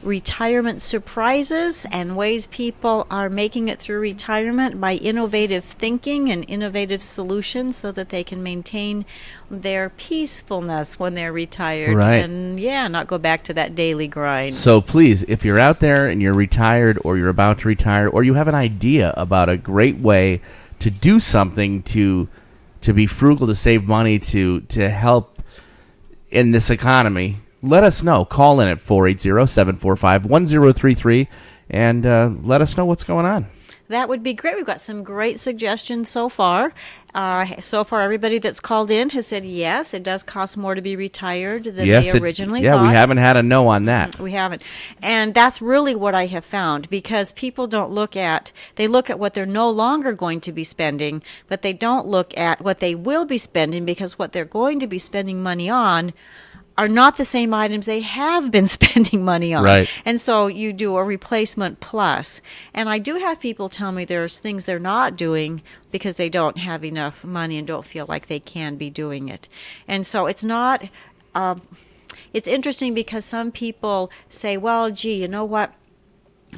retirement surprises and ways people are making it through retirement by innovative thinking and innovative solutions so that they can maintain their peacefulness when they're retired. Right. And not go back to that daily grind. So please, if you're out there and you're retired or you're about to retire or you have an idea about a great way to do something to be frugal, to save money, to help in this economy, let us know. Call in at 480-745-1033 and let us know what's going on. That would be great. We've got some great suggestions so far. Everybody that's called in has said yes, it does cost more to be retired than they originally thought. Yeah, we haven't had a no on that. We haven't. And that's really what I have found, because people don't look at what they're no longer going to be spending, but they don't look at what they will be spending, because what they're going to be spending money on are not the same items they have been spending money on. Right. And so you do a replacement plus. And I do have people tell me there's things they're not doing because they don't have enough money and don't feel like they can be doing it. And so it's not, it's interesting because some people say, well, gee, you know what?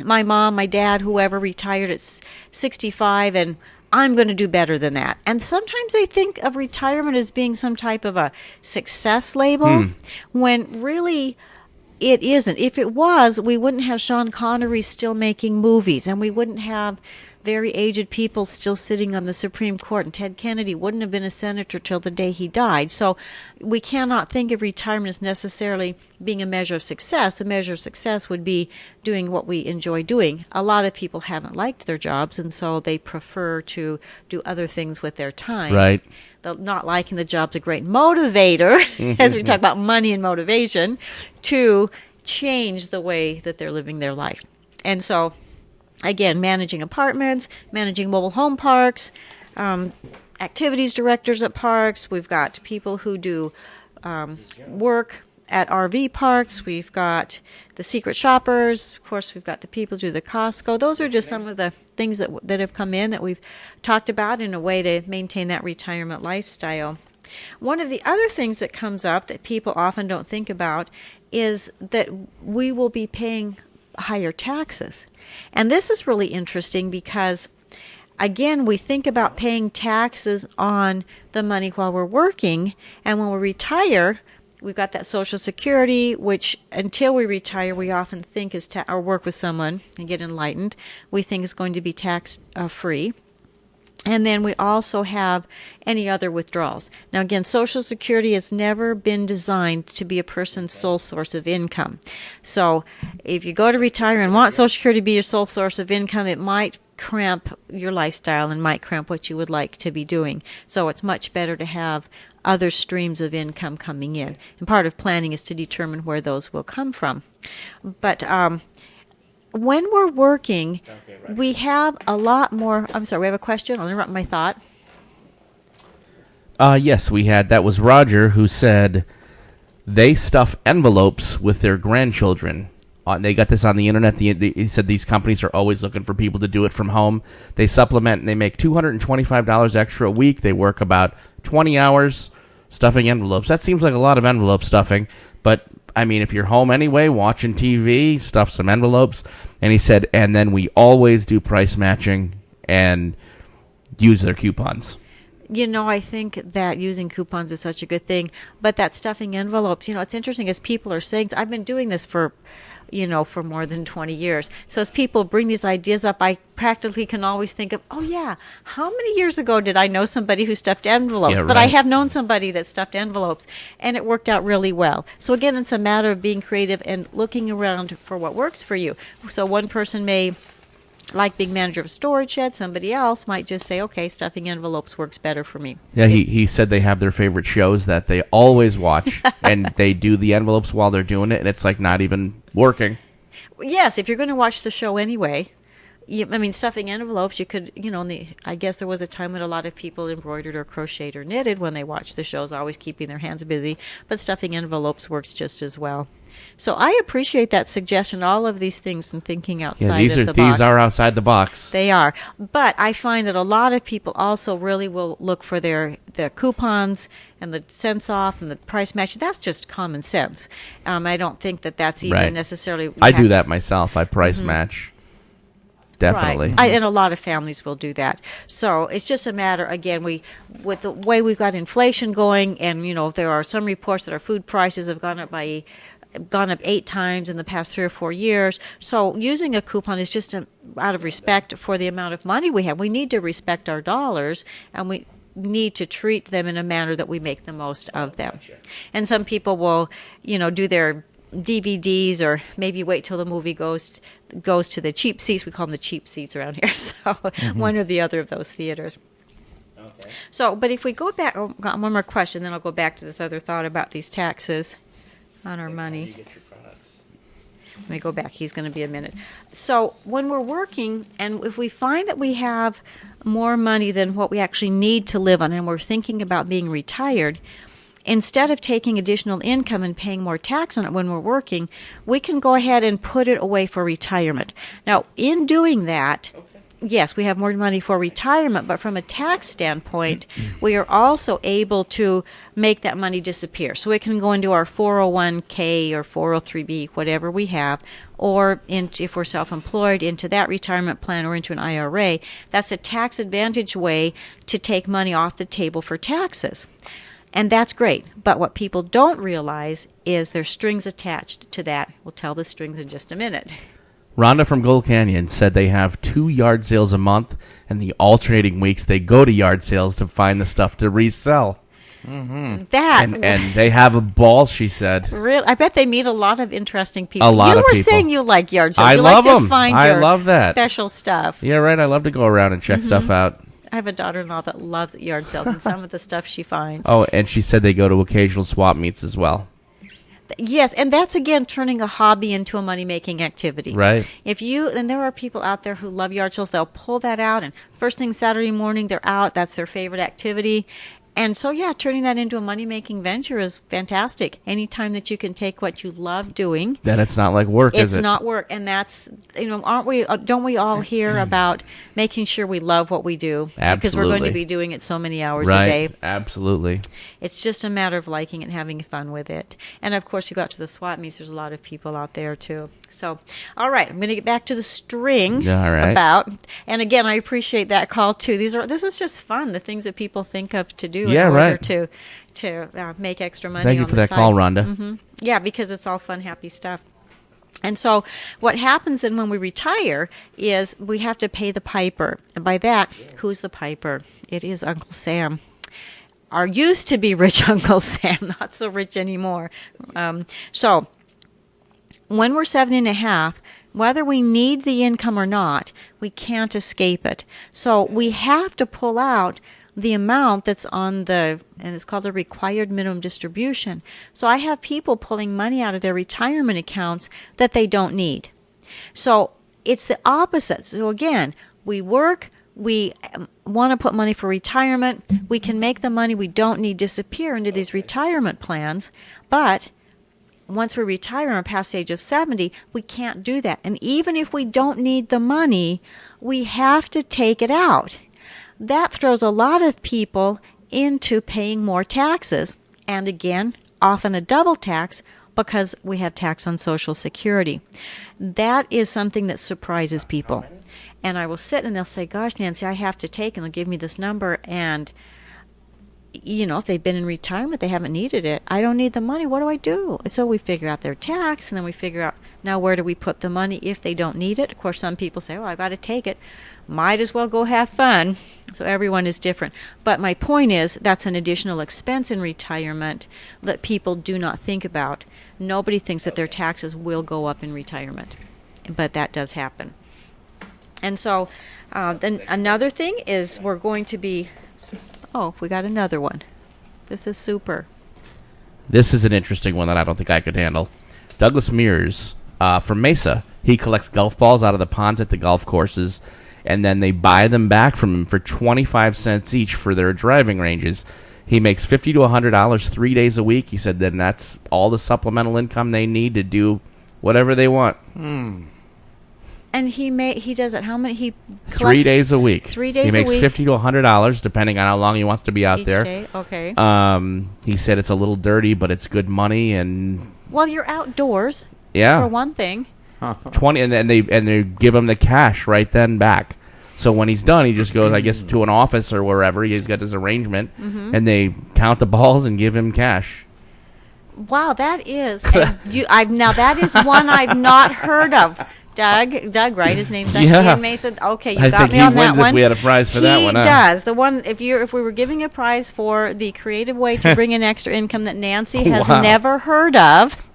My mom, my dad, whoever retired at 65 and I'm going to do better than that. And sometimes they think of retirement as being some type of a success label when really it isn't. If it was, we wouldn't have Sean Connery still making movies, and we wouldn't have very aged people still sitting on the Supreme Court, and Ted Kennedy wouldn't have been a senator till the day he died. So we cannot think of retirement as necessarily being a measure of success. The measure of success would be doing what we enjoy doing. A lot of people haven't liked their jobs, and so they prefer to do other things with their time. Right. Not liking the job's a great motivator, as we talk about money and motivation, to change the way that they're living their life. And so, again, managing apartments, managing mobile home parks, activities directors at parks. We've got people who do work at RV parks. We've got the secret shoppers. Of course, we've got the people who do the Costco. Those are just some of the things that have come in that we've talked about in a way to maintain that retirement lifestyle. One of the other things that comes up that people often don't think about is that we will be paying higher taxes. And this is really interesting because, again, we think about paying taxes on the money while we're working, and when we retire, we've got that Social Security, which until we retire, we often think is or work with someone and get enlightened, we think is going to be tax free. And then we also have any other withdrawals. Now, again, Social Security has never been designed to be a person's sole source of income. So if you go to retire and want Social Security to be your sole source of income, it might cramp your lifestyle and might cramp what you would like to be doing. So it's much better to have other streams of income coming in. And part of planning is to determine where those will come from. But when we're working, we have a lot more. I'm sorry, we have a question. I'll interrupt my thought. Yes, we had. That was Roger who said they stuff envelopes with their grandchildren. They got this on the internet. He said these companies are always looking for people to do it from home. They supplement and they make $225 extra a week. They work about 20 hours stuffing envelopes. That seems like a lot of envelope stuffing, but I mean, if you're home anyway, watching TV, stuff some envelopes. And he said, and then we always do price matching and use their coupons. You know, I think that using coupons is such a good thing. But that stuffing envelopes, it's interesting as people are saying, I've been doing this for more than 20 years. So as people bring these ideas up, I practically can always think of, oh yeah, how many years ago did I know somebody who stuffed envelopes? Yeah, But I right. have known somebody that stuffed envelopes, and it worked out really well. So again, it's a matter of being creative and looking around for what works for you. So one person may like being manager of a storage shed. Somebody else might just say, okay, stuffing envelopes works better for me. Yeah, he said they have their favorite shows that they always watch, and they do the envelopes while they're doing it, and it's like not even working. Yes, if you're going to watch the show anyway, stuffing envelopes, you could, I guess there was a time when a lot of people embroidered or crocheted or knitted when they watched the shows, always keeping their hands busy, but stuffing envelopes works just as well. So I appreciate that suggestion, all of these things and thinking outside of the box. These are outside the box. They are. But I find that a lot of people also really will look for their coupons and the cents off and the price match. That's just common sense. I don't think that that's even necessarily... I do that myself. I price match. Definitely. Right. And a lot of families will do that. So it's just a matter, again, with the way we've got inflation going, and, there are some reports that our food prices have gone up 8 times in the past 3 or 4 years. So using a coupon is just out of respect for the amount of money we have. We need to respect our dollars, and we need to treat them in a manner that we make the most of them. And some people will, do their DVDs or maybe wait till the movie goes to the cheap seats. We call them the cheap seats around here. So one or the other of those theaters. Okay. So, but if we go back, got one more question, then I'll go back to this other thought about these taxes on our money. Let me go back. He's going to be a minute. So when we're working, and if we find that we have more money than what we actually need to live on, and we're thinking about being retired, instead of taking additional income and paying more tax on it when we're working, we can go ahead and put it away for retirement. Now, in doing that, yes, we have more money for retirement, but from a tax standpoint, we are also able to make that money disappear. So it can go into our 401k or 403b, whatever we have, or if we're self-employed, into that retirement plan or into an IRA. That's a tax advantage way to take money off the table for taxes. And that's great. But what people don't realize is there's strings attached to that. We'll tell the strings in just a minute. Rhonda from Gold Canyon said they have 2 yard sales a month, and the alternating weeks they go to yard sales to find the stuff to resell. That And they have a ball, she said. Really, I bet they meet a lot of interesting people. A lot you of were people. saying you like yard sales. I you love like them. to find I your love that. special stuff. Yeah, right. I love to go around and check stuff out. I have a daughter-in-law that loves yard sales and some of the stuff she finds. Oh, and she said they go to occasional swap meets as well. Yes, and that's again turning a hobby into a money-making activity. Right. And there are people out there who love yard sales. They'll pull that out, and first thing Saturday morning they're out. That's their favorite activity. And so, yeah, turning that into a money-making venture is fantastic. Anytime that you can take what you love doing. Then it's not like work, is it? It's not work. And that's, don't we all hear about making sure we love what we do? Absolutely. Because we're going to be doing it so many hours right. a day. Absolutely. It's just a matter of liking it and having fun with it. And, of course, you go out to the swap meets. There's a lot of people out there, too. So, all right, I'm going to get back to the string all right. about. And, again, I appreciate that call, too. This is just fun, the things that people think of to do in order to make extra money. Thank you on for the that side. call, Rhonda. Mm-hmm. Yeah, because it's all fun, happy stuff. And so what happens then when we retire is we have to pay the piper. And by that, who's the piper? It is Uncle Sam. Our used to be rich Uncle Sam, not so rich anymore. So when we're 70 and a half, whether we need the income or not, we can't escape it. So we have to pull out the amount that's on and it's called the required minimum distribution. So I have people pulling money out of their retirement accounts that they don't need. So it's the opposite. So again, we work, we want to put money for retirement, we can make the money we don't need disappear into these retirement plans, but once we retire and past the age of 70, we can't do that. And even if we don't need the money, we have to take it out. That throws a lot of people into paying more taxes, and again, often a double tax because we have tax on Social Security. That is something that surprises people. And I will sit and they'll say, gosh, Nancy, I have to take, and they'll give me this number, and if they've been in retirement, they haven't needed it. I don't need the money. What do I do? So we figure out their tax, and then we figure out, now where do we put the money if they don't need it? Of course, some people say, well, I've got to take it. Might as well go have fun. So everyone is different. But my point is, that's an additional expense in retirement that people do not think about. Nobody thinks that their taxes will go up in retirement. But that does happen. And so then another thing is we're going to be... Oh, we got another one. This is super. This is an interesting one that I don't think I could handle. Douglas Mears from Mesa. He collects golf balls out of the ponds at the golf courses, and then they buy them back from him for 25 cents each for their driving ranges. He makes $50 to $100 3 days a week. He said then that's all the supplemental income they need to do whatever they want. And he does it. How many? He collects 3 days a week. 3 days a a week. He week. makes $50 to $100 depending on how long he wants to be out Each there. day? Okay. He said it's a little dirty, but it's good money, and Well, you're outdoors. yeah, For one thing. 20, and they give him the cash right then back. So when he's done, he just goes, I guess, to an office or wherever. He's got this arrangement, and they count the balls and give him cash. Wow, that is. Now that is one I've not heard of. Doug, right? His name's Doug. Yeah. Ian Mason. Okay, you I got think me he on wins that one. if we had a prize for that one. He does. The one if we were giving a prize for the creative way to bring in extra income that Nancy has Wow. never heard of.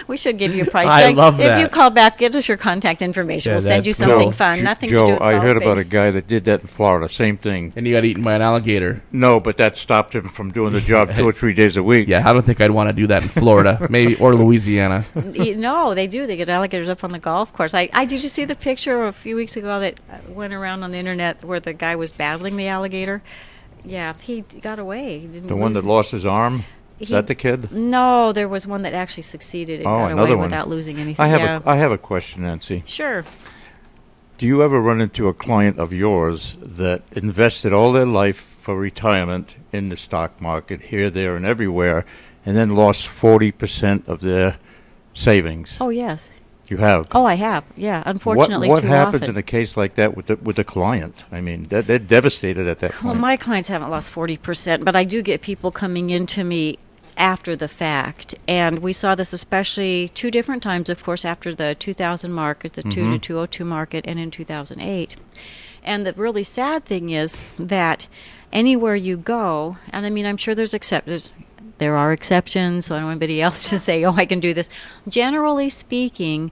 We should give you a prize. I Doug, love if that. you call back, get us your contact information. Yeah, We'll send you that's something cool. fun. Nothing to Joe, do with I heard golfing. about a guy that did that in Florida. Same thing. And he got eaten by an alligator. No, but that stopped him from doing the job 2 or 3 days a week. Yeah, I don't think I'd want to do that in Florida, maybe, or Louisiana. No, they do. They get alligators up on the golf course. Did you see the picture a few weeks ago that went around on the internet where the guy was battling the alligator? Yeah, he got away. He didn't The one lose that lost his arm? Is that the kid? No, there was one that actually succeeded and got another away one. without losing anything. I have a question, Nancy. Sure. Do you ever run into a client of yours that invested all their life for retirement in the stock market, here, there, and everywhere, and then lost 40% of their savings? Oh, yes. You have? Oh, I have. Yeah, unfortunately, what too happens often. in a case like that with the client? I mean, they're devastated at that Well, point. my clients haven't lost 40%, but I do get people coming into me after the fact. And we saw this especially two different times, of course, after the 2000 market, the 2 to 202 market, and in 2008. And the really sad thing is that anywhere you go, and I mean, I'm sure there are exceptions, so I don't want anybody else to say, oh, I can do this. Generally speaking,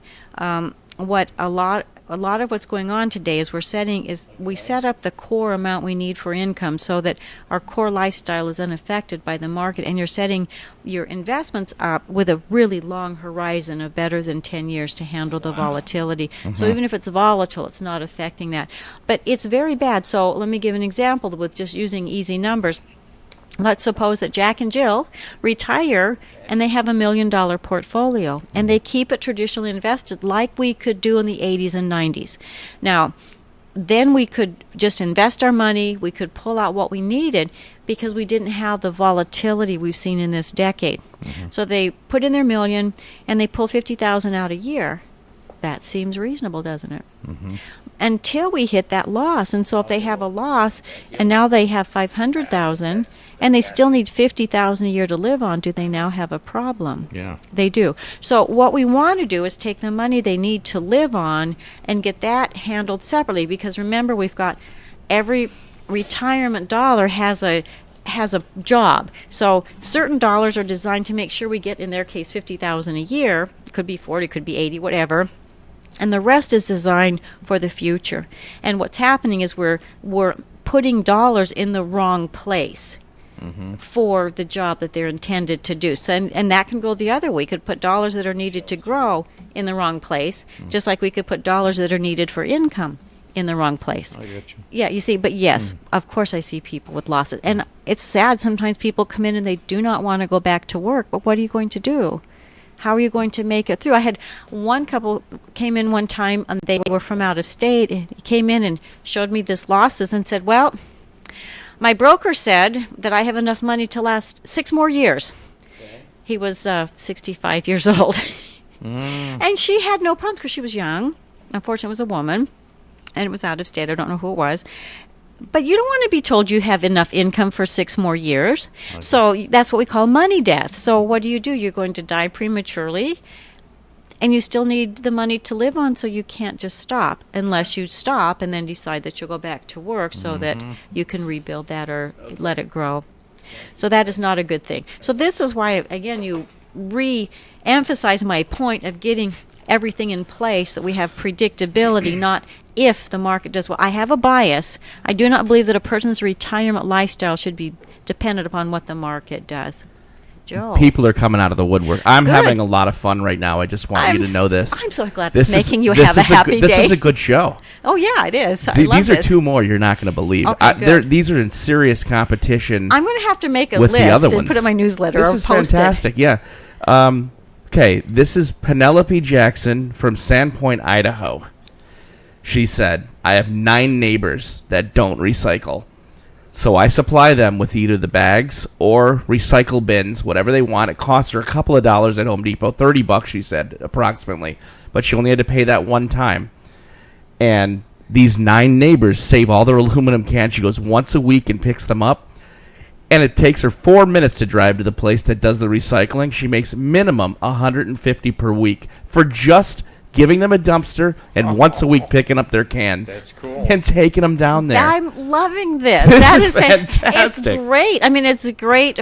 what a lot of what's going on today is we set up the core amount we need for income so that our core lifestyle is unaffected by the market, and you're setting your investments up with a really long horizon of better than 10 years to handle the volatility. So even if it's volatile, it's not affecting that. But it's very bad. So let me give an example with just using easy numbers. Let's suppose that Jack and Jill retire and they have $1 million portfolio and they keep it traditionally invested like we could do in the 80s and 90s. Now, then we could just invest our money, we could pull out what we needed because we didn't have the volatility we've seen in this decade. So they put in their $1 million and they pull $50,000 out a year. That seems reasonable, doesn't it? Until we hit that loss. And so if they have a loss and now they have $500,000 and they still need $50,000 a year to live on, do they now have a problem? Yeah. They do. So what we want to do is take the money they need to live on and get that handled separately, because remember, we've got every retirement dollar has a job. So certain dollars are designed to make sure we get, in their case, $50,000 a year. It could be 40, could be 80, whatever. And the rest is designed for the future. And what's happening is we're putting dollars in the wrong place for the job that they're intended to do. So, and that can go the other way. We could put dollars that are needed to grow in the wrong place, just like we could put dollars that are needed for income in the wrong place. I get you. Yeah, you see, but yes, of course I see people with losses. And it's sad, sometimes people come in and they do not want to go back to work, but what are you going to do? How are you going to make it through? I had one couple came in one time, and they were from out of state, and he came in and showed me this losses and said, well, my broker said that I have enough money to last 6 more years. Okay. He was 65 years old. And she had no problem because she was young. Unfortunately, it was a woman, and it was out of state. I don't know who it was. But you don't want to be told you have enough income for 6 more years. Okay. So that's what we call money death. So what do? You're going to die prematurely, and you still need the money to live on, so you can't just stop unless you stop and then decide that you'll go back to work so that you can rebuild that or let it grow. So that is not a good thing. So this is why, again, you re-emphasize my point of getting everything in place, that we have predictability, not if the market does well. I have a bias. I do not believe that a person's retirement lifestyle should be dependent upon what the market does. Joe. People are coming out of the woodwork. I'm Good. having a lot of fun right now. I just want you to know this. I'm so glad it's making you have a happy day. This is a good show. Oh, yeah, it is. These are 2 more you're not going to believe. Okay, these are in serious competition. I'm going to have to make a with list the other and ones. put it in my newsletter This or is post fantastic, yeah. Okay, this is Penelope Jackson from Sandpoint, Idaho. She said, I have 9 neighbors that don't recycle. So I supply them with either the bags or recycle bins, whatever they want. It costs her a couple of dollars at Home Depot, $30, she said, approximately. But she only had to pay that one time. And these 9 neighbors save all their aluminum cans. She goes once a week and picks them up. And it takes her 4 minutes to drive to the place that does the recycling. She makes minimum $150 per week for just giving them a dumpster and once a week picking up their cans. That's cool. And taking them down there. I'm loving this. This That is fantastic. It's great. I mean, it's great,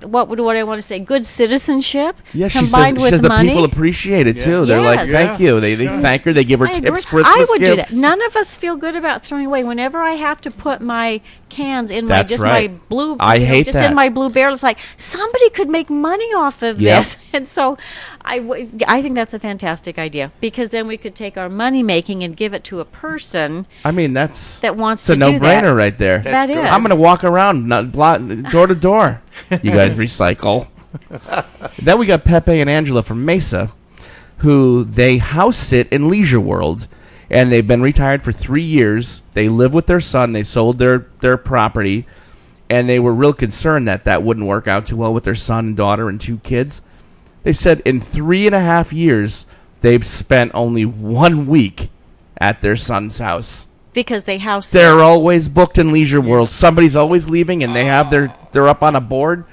what I want to say, good citizenship combined with the money. people appreciate it too. They're like, thank you. They thank her. They give her I tips, agree. Christmas I would gifts. do that. None of us feel good about throwing away. Whenever I have to put my cans in That's my right. blue. I hate just that. in my blue barrel. It's like somebody could make money off of Yep. this, and so I think that's a fantastic idea, because then we could take our money making and give it to a person I mean, that's that wants it's to a do that. no-brainer right there. That is. I'm going to walk around door to door. You guys recycle. Then we got Pepe and Angela from Mesa, who they house sit in Leisure World, and they've been retired for 3 years. They live with their son. They sold their property, and they were real concerned that wouldn't work out too well with their son and daughter and 2 kids. They said in 3.5 years, they've spent only 1 week at their son's house. Because they house They're always booked in Leisure World. Somebody's always leaving, and they have they're up on a board,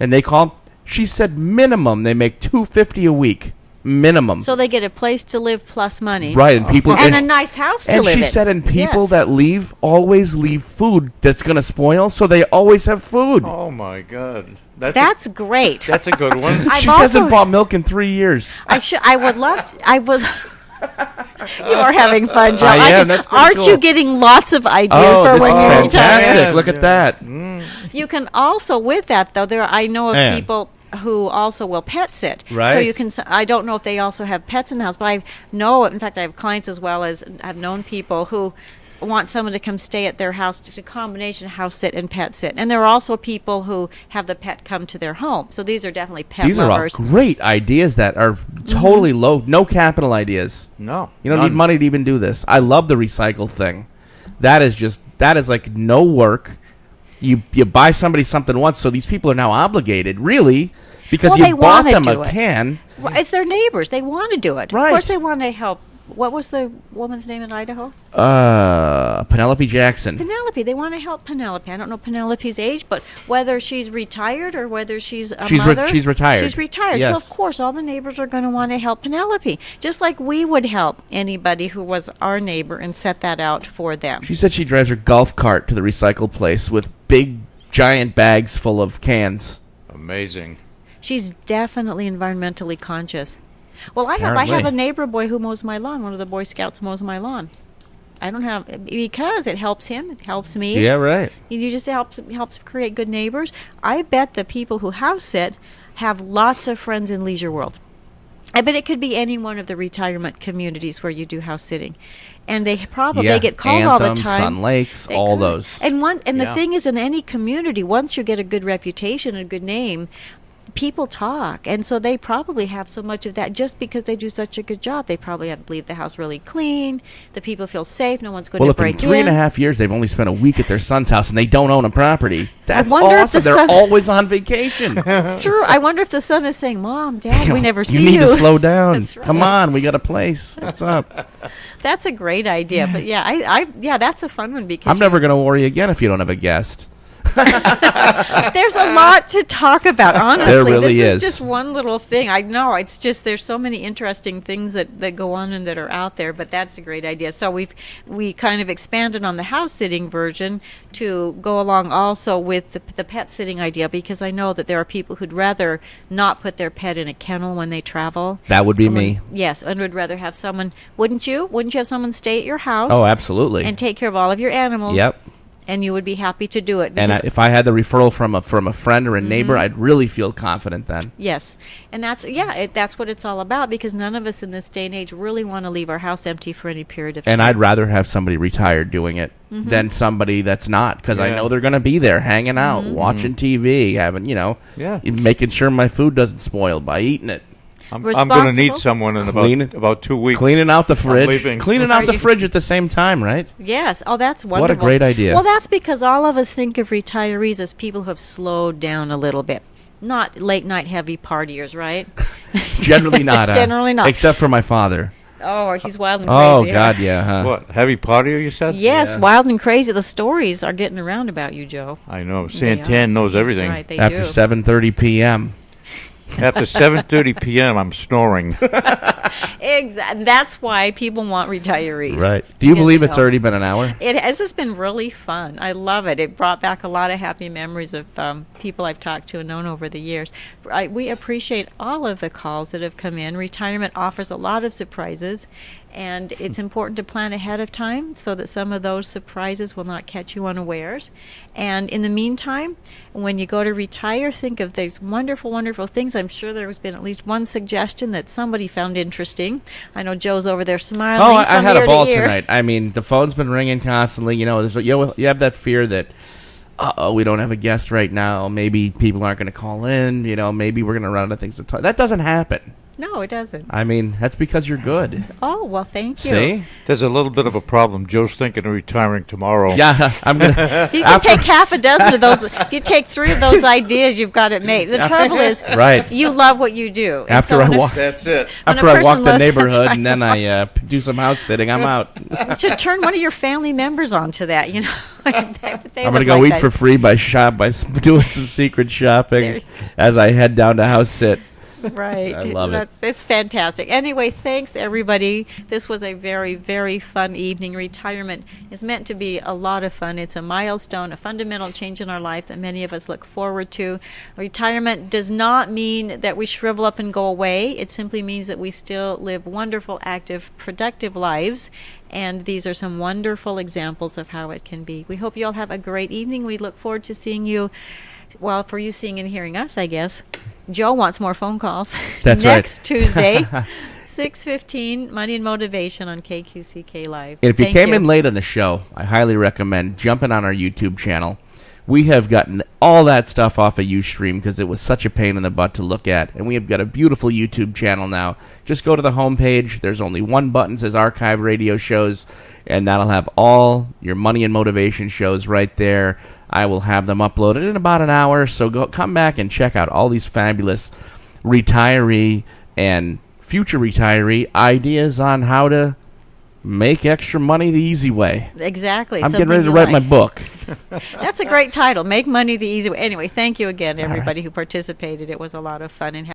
and they call. She said minimum they make $250 a week, minimum. so they get a place to live plus money, Right, and people and a nice house to and live in. she said, and people Yes. that leave always leave food that's gonna spoil, so they always have food. Oh my God, That's great. that's a good one. I've She also- hasn't bought milk in 3 years. I would love. I would. You are having fun, Joe. I am. can- That's pretty aren't cool. you getting lots of ideas for this when is you fantastic! retire? Look at that. You can also, with that though, I know of Yeah. people who also will pet sit. So Right. you can. I don't know if they also have pets in the house, but I know. In fact, I have clients as well as I've known people who want someone to come stay at their house, to combination house sit and pet sit. And there are also people who have the pet come to their home. So these are definitely pet These lovers. are all great ideas that are totally low, no capital ideas. No, You don't need money to even do this. I love the recycle thing. That is like no work. You buy somebody something once, so these people are now obligated, really, because Well, they you bought wanna them do a it. can. Well, it's their neighbors. They want to do it. Right. Of course, they want to help. What was the woman's name in Idaho? Penelope Jackson. Penelope. They want to help Penelope. I don't know Penelope's age, but whether she's retired or whether she's a She's mother. she's retired. She's retired. Yes. So, of course, all the neighbors are going to want to help Penelope, just like we would help anybody who was our neighbor and set that out for them. She said she drives her golf cart to the recycle place with big, giant bags full of cans. amazing. She's definitely environmentally conscious. Well, I have Apparently. a neighbor boy who mows my lawn. One of the Boy Scouts mows my lawn. I don't have, because it helps him, it helps me. Yeah, right. You just helps create good neighbors. I bet the people who house sit have lots of friends in Leisure World. I bet it could be any one of the retirement communities where you do house sitting, and they probably they get called all the Anthem, time. Sun Lakes, They all could. those. And the Yeah. thing is, in any community, once you get a good reputation and a good name, people talk, and so they probably have so much of that just because they do such a good job. They probably have to leave the house really clean. The people feel safe. No one's going Well, to if in break 3.5 years they've only spent a week at their son's house and they don't own a property, that's wonder if awesome. the They're son- always on vacation. It's true. I wonder if the son is saying, "Mom, Dad, we never see You need to slow down. That's right. Come on, we got a place. What's up? That's a great idea. But yeah, yeah, that's a fun one because I'm never going to worry again if you don't have a guest. there's a lot to talk about. Honestly, There really this is. just one little thing. I know it's just there's so many interesting things that go on and that are out there. But that's a great idea. So we kind of expanded on the house sitting version to go along also with the pet sitting idea, because I know that there are people who'd rather not put their pet in a kennel when they travel. That would be me. Yes, and would rather have someone. Wouldn't you? Wouldn't you have someone stay at your house? Oh, absolutely. And take care of all of your animals. Yep. And you would be happy to do it. And because- if I had the referral from a friend or a neighbor, Mm-hmm. I'd really feel confident then. Yes, and that's what it's all about, because none of us in this day and age really want to leave our house empty for any period of time. And I'd rather have somebody retired doing it Mm-hmm. than somebody that's not, because I Yeah. know they're going to be there hanging out, Mm-hmm. watching TV, having, Yeah. making sure my food doesn't spoil by eating it. I'm going to need Responsible? someone in Cleaning- about 2 weeks. Cleaning out the fridge. leaving. Cleaning Are out the you- fridge at the same time, right? Yes. Oh, that's wonderful. great idea. Well, that's because all of us think of retirees as people who have slowed down a little bit. Not late night heavy partiers, right? Generally not. Generally not. Except for my father. Oh, he's wild and crazy. Oh, huh? God, yeah. Huh? What, heavy partier, you said? Yes, Yeah. wild and crazy. The stories are getting around about you, Joe. I know. They are. Santan knows everythter. Right, they After do. 7:30 p.m. After 7:30 p.m., I'm snoring. Exactly. That's why people want retirees. Right. Do you Because, believe it's already been an hour? It has. It's been really fun. I love it. It brought back a lot of happy memories of people I've talked to and known over the years. We appreciate all of the calls that have come in. Retirement offers a lot of surprises, and it's important to plan ahead of time so that some of those surprises will not catch you unawares. And in the meantime, when you go to retire, think of these wonderful, wonderful things. I'm sure there has been at least one suggestion that somebody found interesting. I know Joe's over there smiling. Oh, I from had ear a ball to ear. tonight. I mean, the phone's been ringing constantly. You have that fear that, we don't have a guest right now. Maybe people aren't going to call in. Maybe we're going to run out of things to talk. That doesn't happen. No, it doesn't. I mean, that's because you're good. Oh, well, thank you. See? There's a little bit of a problem. Joe's thinking of retiring tomorrow. Yeah, I'm gonna. You can take half a dozen of those. If you take 3 of those ideas, you've got it made. The trouble is, Right. you love what you do. And After so I when walk, That's it. when a after I person walk the loves- that's neighborhood right. and then I do some house sitting, I'm out. You should turn one of your family members onto that. I'm gonna go eat for free by doing some secret shopping as I head down to house sit. Right. I love it. It's fantastic. Anyway, thanks, everybody. This was a very, very fun evening. Retirement is meant to be a lot of fun. It's a milestone, a fundamental change in our life that many of us look forward to. Retirement does not mean that we shrivel up and go away. It simply means that we still live wonderful, active, productive lives. And these are some wonderful examples of how it can be. We hope you all have a great evening. We look forward to seeing you. Well, for you seeing and hearing us, I guess. Joe wants more phone calls. That's Next right. Tuesday, 6:15, Money and Motivation on KQCK Live. And if you Thank came in late on the show, I highly recommend jumping on our YouTube channel. We have gotten all that stuff off of Ustream because it was such a pain in the butt to look at. And we have got a beautiful YouTube channel now. Just go to the homepage. There's only one button that says Archive Radio Shows, and that'll have all your Money and Motivation shows right there. I will have them uploaded in about an hour, so come back and check out all these fabulous retiree and future retiree ideas on how to make extra money the easy way. Exactly. I'm getting something ready to you write my like. book. That's a great title. Make money the easy way. Anyway, thank you again, everybody who participated. It was a lot of fun. And